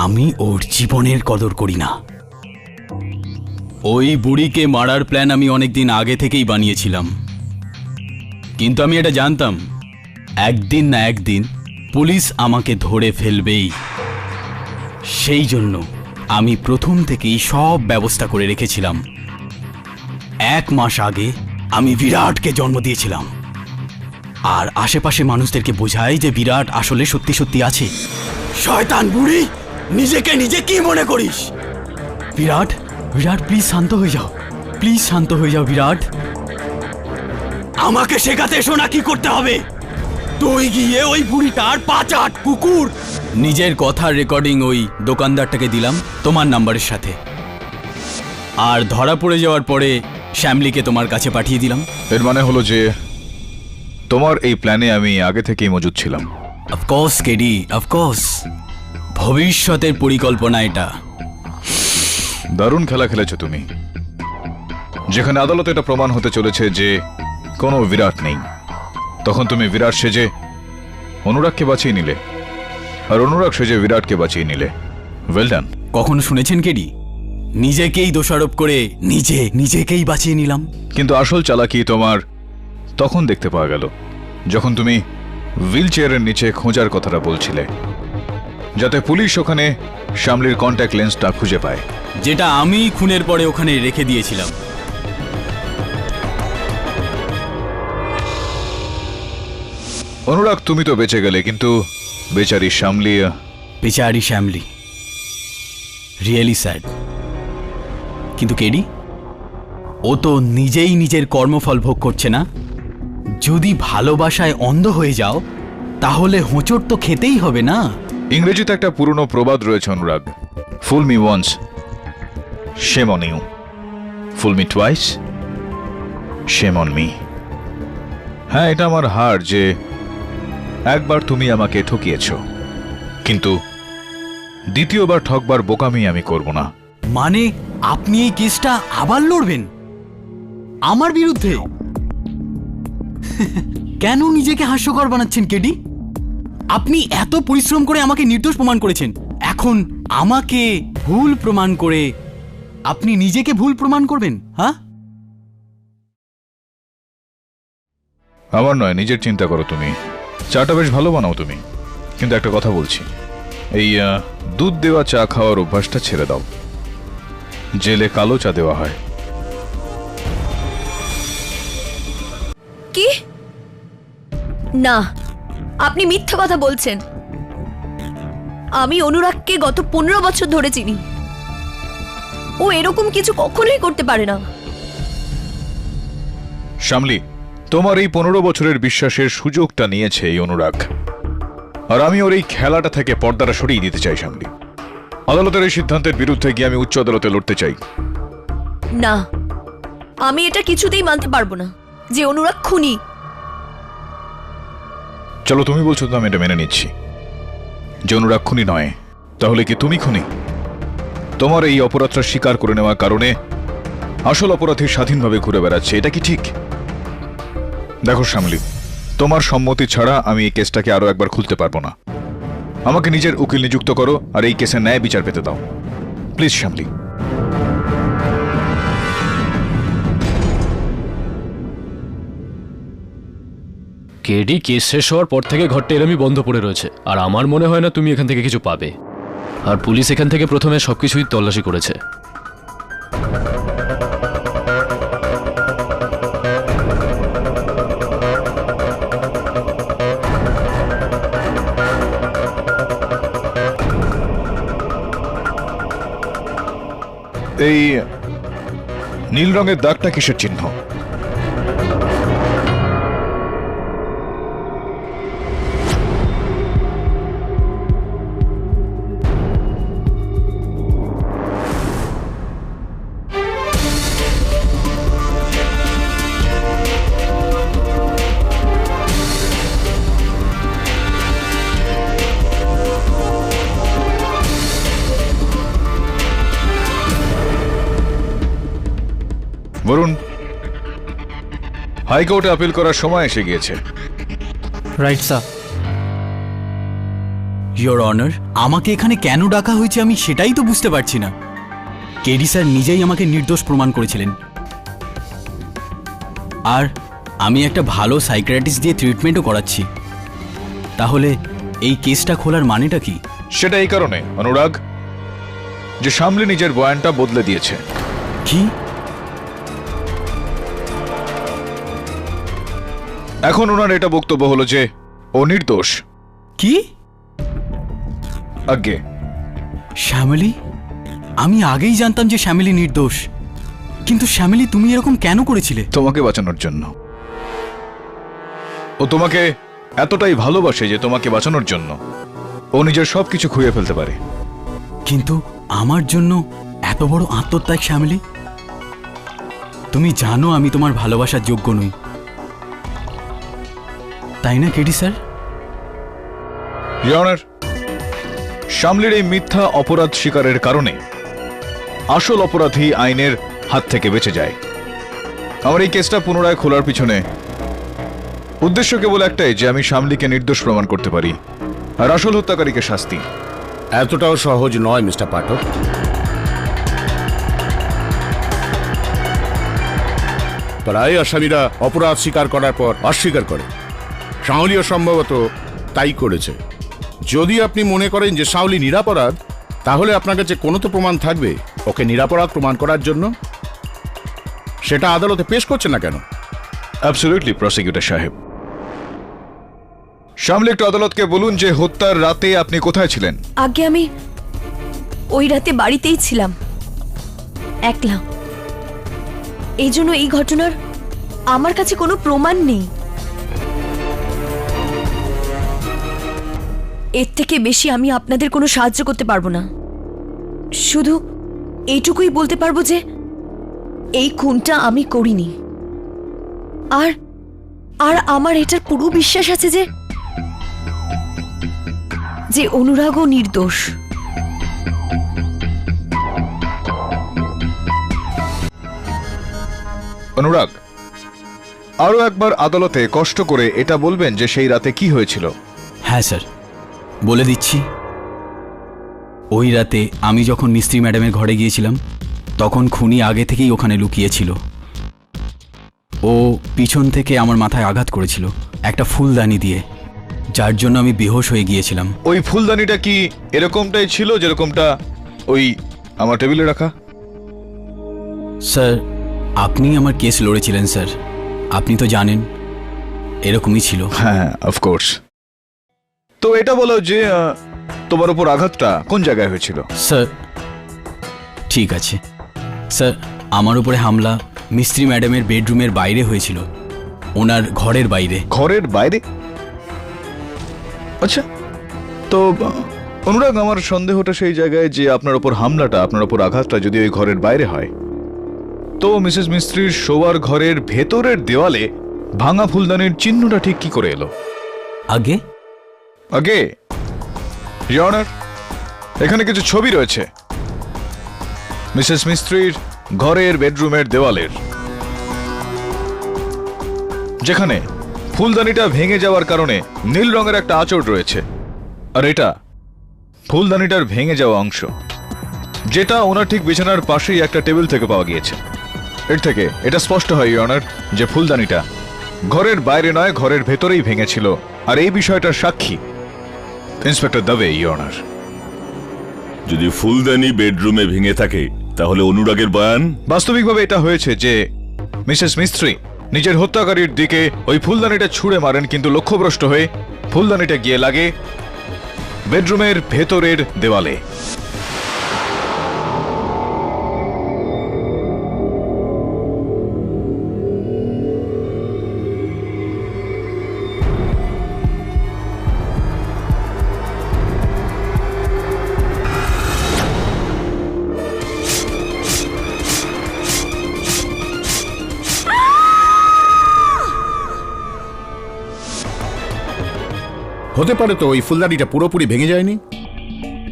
আমি ওর জীবনের কদর করি না। ওই বুড়িকে মারার প্ল্যান আমি অনেকদিন আগে থেকেই বানিয়েছিলাম। কিন্তু আমি এটা জানতাম একদিন না একদিন পুলিশ আমাকে ধরে ফেলবেই। সেই জন্য আমি প্রথম থেকেই সব ব্যবস্থা করে রেখেছিলাম। 1 মাস আগে আমি বিরাটকে জন্ম দিয়েছিলাম, আর আশেপাশে মানুষদেরকে বোঝাই যে বিরাট আসলে সত্যি সত্যি আছে। শয়তান বুড়ি, নিজেকে নিজে কি মনে করিস? বিরাট, বিরাট প্লিজ শান্ত হয়ে যাও, প্লিজ শান্ত হয়ে যাও বিরাট। আমাকে শেখাতে এসো না কি করতে হবে। তুই গিয়ে ওই বুড়িটার পাচাট কুকুর। নিজের কথার রেকর্ডিং ওই দোকানদারটাকে দিলাম তোমার নাম্বারের সাথে, আর ধরা পড়ে যাওয়ার পরে শ্যামলিকে তোমার কাছে পাঠিয়ে দিলাম। এর মানে হলো যে তোমার এই প্ল্যানে আমি আগে থেকেই মজুদ ছিলাম। Of course KD, of course. ভবিষ্যতের পরিকল্পনা এটা। দারুণ খেলা খেলেছো তুমি। যেখানে আদালতে এটা প্রমাণ হতে চলেছে যে কোনো বিরাট নেই, তখন তুমি বিরাট সেজে অনুরাগকে বাঁচিয়ে নিলে, আর অনুরাগ সেজে বিরাটকে বাঁচিয়ে নিলে। Well done. কখনো শুনেছেন কেডি, নিজেকেই দোষারোপ করে নিজেকেই বাঁচিয়ে নিলাম? কিন্তু আসল চালাকি তোমার তখন দেখতে পাওয়া গেল যখন তুমি হুইল চেয়ারের নিচে খোঁজার কথাটা বলছিলে, যাতে পুলিশ ওখানে শ্যামলির কন্ট্যাক্ট লেন্সটা খুঁজে পায়, যেটা আমি খুনের পরে ওখানে রেখে দিয়েছিলাম। অনুরাগ তুমি তো বেঁচে গেলে, কিন্তু বেচারি শ্যামলি। বেচারি শ্যামলি, রিয়েলি স্যাড। কিন্তু কেডি, ও তো নিজেই নিজের কর্মফল ভোগ করছে না? যদি ভালোবাসায় অন্ধ হয়ে যাও তাহলে হোঁচট তো খেতেই হবে না? ইংরেজিতে একটা পুরনো প্রবাদ রয়েছে Anurag, fool me once shame on you, fool me twice shame on me. হ্যাঁ, এটা আমার হার যে একবার তুমি আমাকে ঠকিয়েছ, কিন্তু দ্বিতীয়বার ঠকবার বোকামি আমি করব না। মানে আপনি এই কেসটা আবার লড়বেন আমার বিরুদ্ধে? কেন নিজেকে হাস্যকর বানাচ্ছেন কেডি? আপনি এত পরিশ্রম করে আমাকে নির্দোষ প্রমাণ করেছেন, এখন আমাকে ভুল প্রমাণ করে আপনি নিজেকে ভুল প্রমাণ করবেন? হ্যাঁ, আমার নয়, নিজের চিন্তা করো তুমি। চাটা বেশ ভালো বানাও তুমি, কিন্তু একটা কথা বলছি, এই দুধ দেওয়া চা খাওয়ার অভ্যাসটা ছেড়ে দাও। জেলে কালো চা দেওয়া হয়। কি? না, আপনি মিথ্যা কথা বলছেন। আমি অনুরাগকে গত 15 বছর ধরে চিনি। ও এরকম কিছু কখনোই করতে পারে না। শ্যামলি, তোমার এই 15 বছরের বিশ্বাসের সুযোগটা নিয়েছে এই অনুরাগ, আর আমি ওর এই খেলাটা থেকে পর্দাটা সরিয়ে দিতে চাই। শ্যামলি, আদালতের এই সিদ্ধান্তের বিরুদ্ধে গিয়ে আমি উচ্চ আদালতে লড়তে চাই। না, আমি এটা কিছুতেই মানতে পারবো না যে অনুরাগ খুনি। চলো, তুমি বলছো তো আমি এটা মেনে নিচ্ছি যে অনুরাগ খুনি নয়, তাহলে কি তুমি খুনি? তোমার এই অপরাধটা স্বীকার করে নেওয়ার কারণে আসল অপরাধী স্বাধীনভাবে ঘুরে বেড়াচ্ছে, এটা কি ঠিক? দেখো শ্যামলি, তোমার সম্মতি ছাড়া আমি এই কেসটাকে আরো একবার খুলতে পারবো না। আমাকে নিজের উকিল নিযুক্ত করো আর এই কেসে ন্যায় বিচার পেতে দাও, প্লিজ শ্যামলি। কেডি, কেস শেষ হওয়ার পর থেকে ঘরটা এরমই বন্ধ পড়ে রয়েছে, আর আমার মনে হয় না তুমি এখান থেকে কিছু পাবে। আর পুলিশ এখান থেকে প্রথমে সবকিছুই তল্লাশি করেছে। এই নীল রঙের দাগটা কিসের চিহ্ন? বরুণ, হাইকোর্টে আপিল করার সময় এসে গিয়েছে। Right sir. ইয়োর অনার, আমাকে এখানে কেন ডাকা হয়েছে আমি সেটাই তো বুঝতে পারছি না। কেডি স্যার নিজেই আমাকে নির্দোষ প্রমাণ করেছিলেন, আর আমি একটা ভালো সাইকিয়াট্রিস্ট দিয়ে ট্রিটমেন্টও করাচ্ছি। তাহলে এই কেসটা খোলার মানেটা কি? সেটা এই কারণে অনুরাগ যে শামলি নিজের বয়ানটা বদলে দিয়েছে। কি? এখন ওনার এটা বক্তব্য হলো যে ও নির্দোষ। কি? আজ্ঞে। শ্যামলী? আমি আগেই জানতাম যে শ্যামলী নির্দোষ, কিন্তু শ্যামলী তুমি এরকম কেন করেছিলে? তোমাকে বাঁচানোর জন্য। ও তোমাকে এতটাই ভালোবাসে যে তোমাকে বাঁচানোর জন্য ও নিজের সবকিছু খুইয়ে ফেলতে পারে। কিন্তু আমার জন্য এত বড় আত্মত্যাগ শ্যামলী? তুমি জানো আমি তোমার ভালোবাসার যোগ্য নই, তাই না কেডি স্যার? ইওর অনার, শামলির এই মিথ্যা অপরাধ স্বীকারের কারণে আসল অপরাধী আইনের হাত থেকে বেঁচে যায়। আমার এই কেসটা পুনরায় খোলার পিছনে উদ্দেশ্য কেবল একটাই, যে আমি শামলিকে নির্দোষ প্রমাণ করতে পারি আর আসল হত্যাকারীকে শাস্তি। এতটাও সহজ নয় মিস্টার পাঠক। প্রায় আসামিরা অপরাধ স্বীকার করার পর অস্বীকার করে। শাওলিও সম্ভবত তাই করেছে। যদি আপনি মনে করেন যে শাওলি নিরাপরাধ, তাহলে আপনার কাছে কোনো তো প্রমাণ থাকবে ওকে নিরাপরাধ প্রমাণ করার জন্য। সেটা আদালতে পেশ করছে না কেন? অ্যাবসলিউটলি প্রসিকিউটর সাহেব। শামলি একটু আদালতকে বলুন যে হত্যার রাতে আপনি কোথায় ছিলেন? আগে আমি ওই রাতে বাড়িতেই ছিলাম, একলা। এই জন্য এই ঘটনার আমার কাছে কোনো প্রমাণ নেই। এর থেকে বেশি আমি আপনাদের কোনো সাহায্য করতে পারবো না। শুধু এইটুকুই বলতে পারবো যে এই খুনটা আমি করিনি। আর আর আমার এটার পুরো বিশ্বাস আছে যে যে অনুরাগও নির্দোষ। অনুরাগ, আরো একবার আদালতে কষ্ট করে এটা বলবেন যে সেই রাতে কি হয়েছিল। হ্যাঁ স্যার, বলে দিচ্ছি। ওই রাতে আমি যখন মিস্ত্রি ম্যাডামের ঘরে গিয়েছিলাম, তখন খুনি আগে থেকেই ওখানে লুকিয়েছিল। ও পিছন থেকে আমার মাথায় আঘাত করেছিল একটা ফুলদানি দিয়ে, যার জন্য আমি বেহোশ হয়ে গিয়েছিলাম। ওই ফুলদানিটা কি এরকমটাই ছিল যেরকমটা ওই আমার টেবিলে রাখা? স্যার, আপনি আমার কেস লড়েছিলেন স্যার, আপনি তো জানেন এরকমই ছিল। হ্যাঁ, অফকোর্স। তো এটা বলো যে তোমার উপর আঘাতটা কোন জায়গায় হয়েছিল? স্যার ঠিক আছে স্যার, আমার উপরে হামলা মিস্ত্রি ম্যাডামের বেডরুমের বাইরে হয়েছিল, ওনার ঘরের বাইরে। ঘরের বাইরে? আচ্ছা, তো অনুরাগ, আমার সন্দেহটা সেই জায়গায় যে আপনার উপর হামলাটা, আপনার উপর আঘাতটা যদি ওই ঘরের বাইরে হয়, তো মিসেস মিস্ত্রির শোয়ার ঘরের ভেতরের দেওয়ালে ভাঙা ফুলদানির চিহ্নটা ঠিক কি করে এলো? আগে আগে ইওর অনার, এখানে কিছু ছবি রয়েছে মিসেস মিস্ত্রির ঘরের বেডরুমের দেওয়ালের, যেখানে ফুলদানিটা ভেঙে যাওয়ার কারণে নীল রঙের একটা আঁচড় রয়েছে। আর এটা ফুলদানিটার ভেঙে যাওয়া অংশ, যেটা ওনার ঠিক বিছানার পাশেই একটা টেবিল থেকে পাওয়া গিয়েছে। এর থেকে এটা স্পষ্ট হয় ইওর অনার যে ফুলদানিটা ঘরের বাইরে নয়, ঘরের ভেতরেই ভেঙেছিল। আর এই বিষয়টার সাক্ষী ইন্সপেক্টর দবে ইওর অনার। যদি ফুলদানি বেডরুমে ভেঙে থাকে, তাহলে অনুরাগের বয়ান? বাস্তবিকভাবে এটা হয়েছে যে মিসেস মিস্ত্রি নিজের হত্যাকারীর দিকে ওই ফুলদানিটা ছুঁড়ে মারেন, কিন্তু লক্ষ্যভ্রষ্ট হয়ে ফুলদানিটা গিয়ে লাগে বেডরুমের ভেতরের দেওয়ালে। হতে পারে তো ওই ফুলদানিটা পুরোপুরি ভেঙে যায়নি,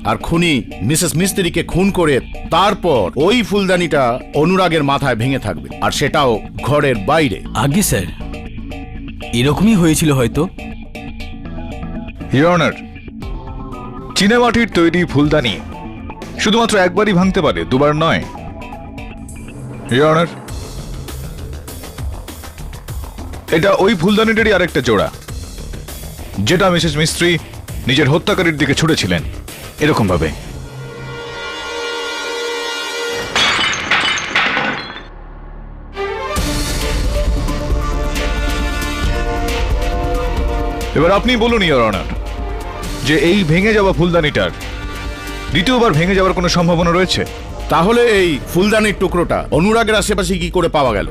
আর খুনি মিসেস মিস্ত্রিকে খুন করে তারপর ওই ফুলদানিটা অনুরাগের মাথায় ভেঙে থাকবে, আর সেটাও ঘরের বাইরে। আগে স্যার, এরকমই হয়েছিল হয়তো। ইওর অনার, চীনামাটির তৈরি ফুলদানি শুধুমাত্র একবারই ভাঙতে পারে, দুবার নয়। ইওর অনার, এটা ওই ফুলদানিটারই আরেকটা জোড়া, যেটা মিসেস মিস্ত্রি নিজের হত্যাকারীর দিকে ছুড়েছিলেন এরকম ভাবে। এবার আপনি বলুন ইওর অনার, যে এই ভেঙে যাওয়া ফুলদানিটার দ্বিতীয়বার ভেঙে যাওয়ার কোনো সম্ভাবনা রয়েছে? তাহলে এই ফুলদানির টুকরোটা অনুরাগের আশেপাশে কি করে পাওয়া গেল?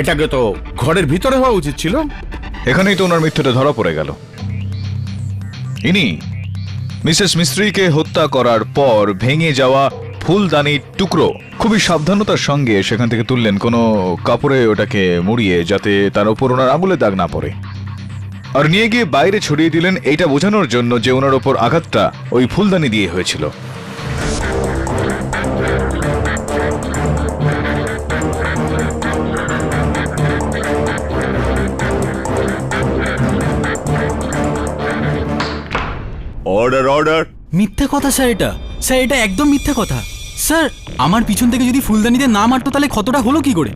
এটাকে তো ঘরের ভিতরে হওয়া উচিত ছিল। এখানেই তো ওনার মিথ্যাটা ধরা পড়ে গেল। ইনি মিসেস মিস্ত্রিকে হত্যা করার পর ভেঙে যাওয়া ফুলদানির টুকরো খুবই সাবধানতার সঙ্গে সেখান থেকে তুললেন, কোনো কাপড়ে ওটাকে মুড়িয়ে, যাতে তার ওপর ওনার আঙুলের দাগ না পড়ে, আর নিয়ে গিয়ে বাইরে ছড়িয়ে দিলেন, এইটা বোঝানোর জন্য যে ওনার ওপর আঘাতটা ওই ফুলদানি দিয়ে হয়েছিল। Order order. মিথ্যে কথা স্যার, এটা একদম মিথ্যে কথা। স্যার, আমার পিছন থেকে যদি ফুলদানিতে না মারতো তাহলে ক্ষতটা হলো কি করে?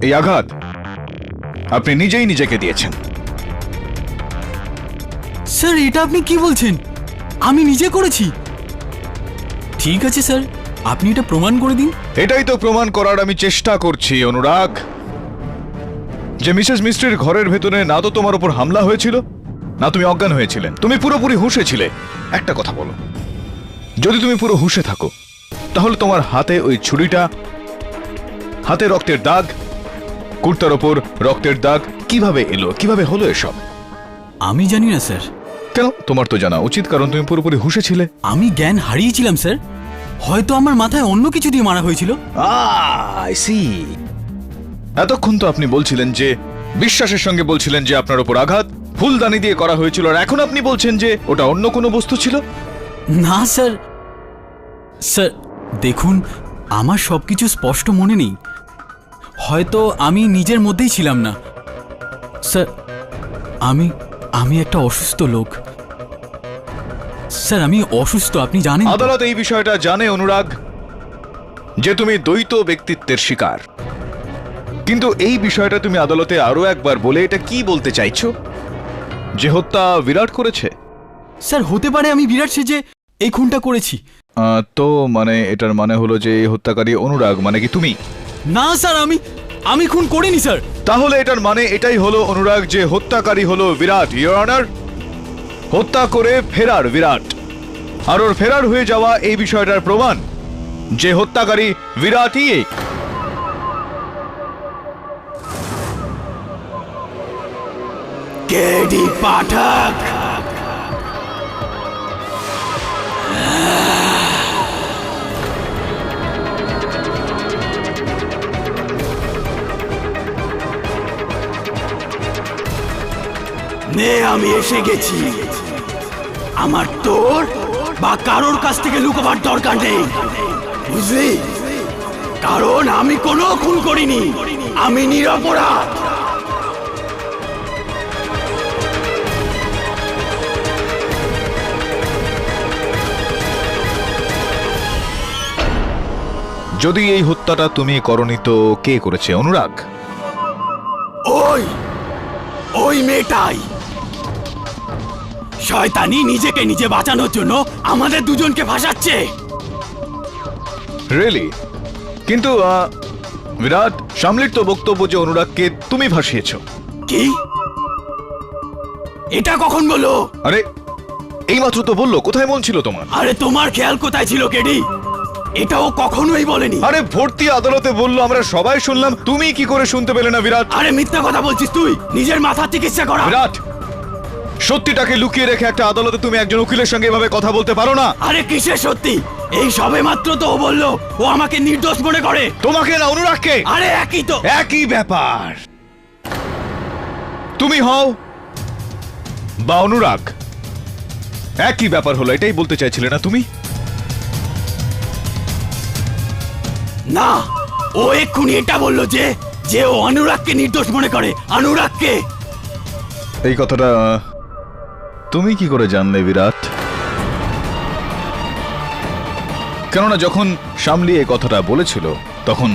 এই আঘাত আপনি নিজেই নিজেকে দিয়েছেন। স্যার, এটা আপনি কি বলছেন? আমি নিজে করেছি। ঠিক আছে স্যার, আপনি এটা প্রমাণ করে দিন। এটাই তো প্রমাণ করার আমি চেষ্টা করছি অনুরাগ, যে মিসেস মিস্ত্রির ঘরের ভেতরে না তো তোমার উপর হামলা হয়েছিল, না তুমি অজ্ঞান হয়েছিলেন, তুমি পুরোপুরি হুঁশে ছিলে। একটা কথা বলো, যদি তুমি পুরো হুঁশে থাকো তাহলে তোমার হাতে ওই ছুরিটা, হাতে রক্তের দাগ, কুর্তার ওপর রক্তের দাগ কিভাবে এলো, কিভাবে হলো এসব? আমি জানি না স্যার। কেন? তোমার তো জানা উচিত, কারণ তুমি পুরোপুরি হুঁশে ছিলে। আমি জ্ঞান হারিয়েছিলাম স্যার, হয়তো আমার মাথায় অন্য কিছু দিয়ে মারা হয়েছিল। I see. এতক্ষণ তো আপনি বলছিলেন যে বিশ্বাসের সঙ্গে বলছিলেন যে আপনার ওপর আঘাত ফুলদানি দিয়ে করা হয়েছিল, আর এখন আপনি বলছেন যে ওটা অন্য কোনো বস্তু ছিল। না স্যার, স্যার দেখুন, আমার সবকিছু স্পষ্ট মনে নেই, হয়তো আমি নিজের মধ্যেই ছিলাম না। স্যার, আমি একটা অসুস্থ লোক। স্যার, আমি অসুস্থ, আপনি জানেন। আদালত এই বিষয়টা জানে অনুরাগ, যে তুমি দ্বৈত ব্যক্তিত্বের শিকার, কিন্তু এই বিষয়টা তুমি আদালতে আরো একবার বলে এটা কি বলতে চাইছো? যে হত্যা বিরাট করেছে? স্যার, হতে পারে আমি বিরাট সেজে এই খুনটা করেছি। তো মানে এটার মানে হলো যে এই হত্যাকারী অনুরাগ, মানে কি তুমি? না স্যার, আমি খুন করিনি স্যার। তাহলে এটার মানে এটাই হলো অনুরাগ, যে হত্যাকারী হলো বিরাট, ইওর অনার। হত্যা করে ফেরার বিরাট, আর ওর ফেরার হয়ে যাওয়া এই বিষয়টার প্রমাণ যে হত্যাকারী বিরাটই। কেডি পাঠক, নে আমি এসে গেছি। আমার তোর বা কারোর কাছ থেকে লুকোবার দরকার নেই, বুঝলি? কারণ আমি কোনো খুন করিনি, আমি নিরপরাধ। যদি এই হত্যাটা তুমি করনি তো কে করেছে অনুরাগ? ওই মেয়েটাই। শয়তানি নিজেকে নিজে বাঁচানোর জন্য আমাদের দুজনকে ভাসাচ্ছে। রিয়েলি? কিন্তু বিরাট, সামলির তো বক্তব্য যে অনুরাগকে তুমি ভাসিয়েছো। কি? এটা কখন বললো? আরে এইমাত্র তো বললো। কোথায় মন ছিল তোমার? আরে তোমার খেয়াল কোথায় ছিল কেডি? এটাও কখনোই বলেনি। আরে ভর্তি আদালতে বললো, আমরা সবাই শুনলাম, তুমি কি করে শুনতে পেলে না বিরাট? আরে মিথ্যা কথা বলছিস তুই, নিজের মাথা চিকিৎসা করা। বিরাট, সত্যিটাকে লুকিয়ে রেখে একটা আদালতে তুমি একজন উকিলের সঙ্গে এভাবে কথা বলতে পারো না। আরে কিসের সত্যি? এই সবে মাত্র তো ও বললো ও আমাকে নির্দোষ মনে করে। তোমাকে না অনুরাগকে? আরে একই তো, একই ব্যাপার। তুমি হও বা অনুরাগ, একই ব্যাপার হলো, এটাই বলতে চাইছিলে না তুমি? না, ও এক্ষুনি এটা বললো যে ও অনুরাগকে নির্দোষ মনে করে। অনুরাগকে? এই কথাটা তুমি কি করে জানলে বিরাট? কেননা যখন শামলি এই কথাটা বলেছিল তখন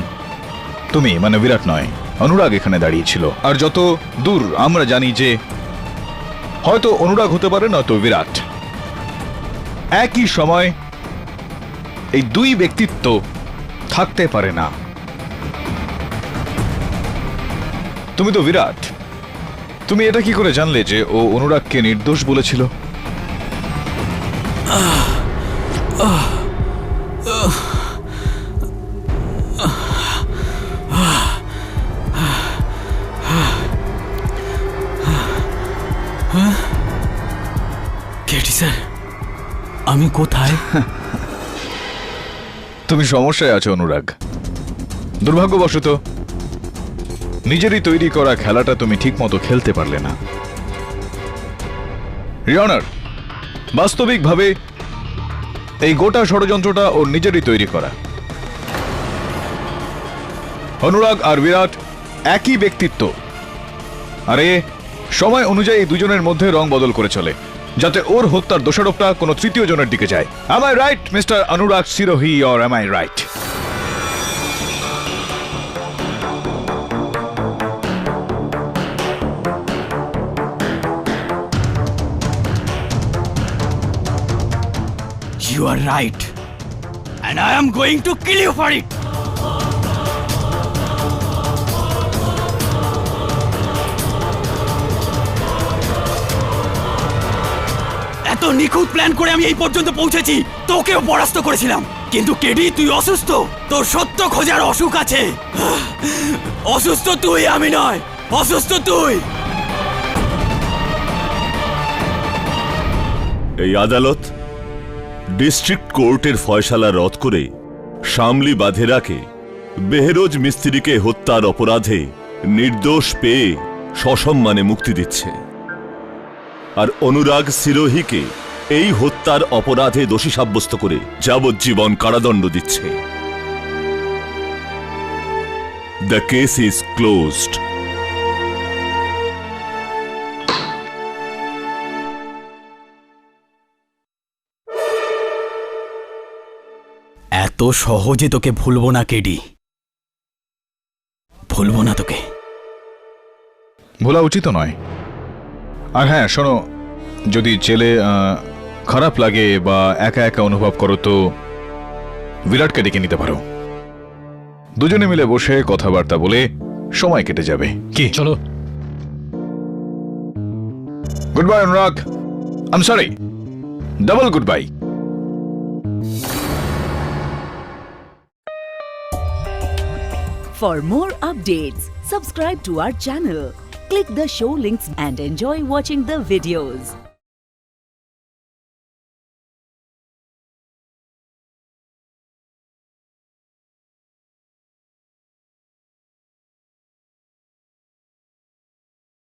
তুমি, মানে বিরাট নয়, অনুরাগ এখানে দাঁড়িয়েছিল। আর যত দূর আমরা জানি যে হয়তো অনুরাগ হতে পারে, নয়তো বিরাট। একই সময় এই দুই ব্যক্তিত্ব থাকতে পারে না। তুমি তো বিরাট, তুমি এটা কি করে জানলে যে ও অনুরাগকে নির্দোষ বলেছিল? কেটি স্যার, আমি কোথায়? তুমি সমস্যায় আছো অনুরাগ। দুর্ভাগ্যবশত নিজেরই তৈরি করা খেলাটা তুমি ঠিক মতো খেলতে পারলে না। রিয়নার, বাস্তবিকভাবে এই গোটা ষড়যন্ত্রটা ওর নিজেরই তৈরি করা। অনুরাগ আর বিরাট একই ব্যক্তিত্ব, আরে সময় অনুযায়ী দুজনের মধ্যে রং বদল করে চলে, যাতে ওর হত্যার দোষারোপটা কোনো তৃতীয় জনের দিকে যায়। Am I right, Mr. Anurag Sirohi, or am I right? You are right, and I am going to kill you for it. এত নিখুঁত প্ল্যান করে আমি এই পর্যন্ত পৌঁছেছি, তোকেও পরাস্ত করেছিলাম, কিন্তু কেডি তুই অসুস্থ, তোর সত্য খোঁজার অসুখ আছে। অসুস্থ তুই, আমি নয়, অসুস্থ তুই। এই আদালত ডিস্ট্রিক্ট কোর্টের ফয়সালা রদ করে শামলি বাধেরাকে বেহরোজ মিস্ত্রিকে হত্যার অপরাধে নির্দোষ পেয়ে সসম্মানে মুক্তি দিচ্ছে, আর অনুরাগ সিরোহিকে এই হত্যার অপরাধে দোষী সাব্যস্ত করে যাবজ্জীবন কারাদণ্ড দিচ্ছে। The case is closed. এত সহজে তোকে ভুলবো না কেডি, ভুলবো না তোকে। ভোলা উচিত নয়। আর হ্যাঁ শোনো, যদি জেলে খারাপ লাগে বা একা একা অনুভব করো তো বিরাটকে ডেকে নিতে পারো। দুজনে মিলে বসে কথাবার্তা বলে সময় কেটে যাবে। কি চলো। Good bye Anurag, I am sorry, double good bye. For more updates, subscribe to our channel, click the show links and enjoy watching the videos.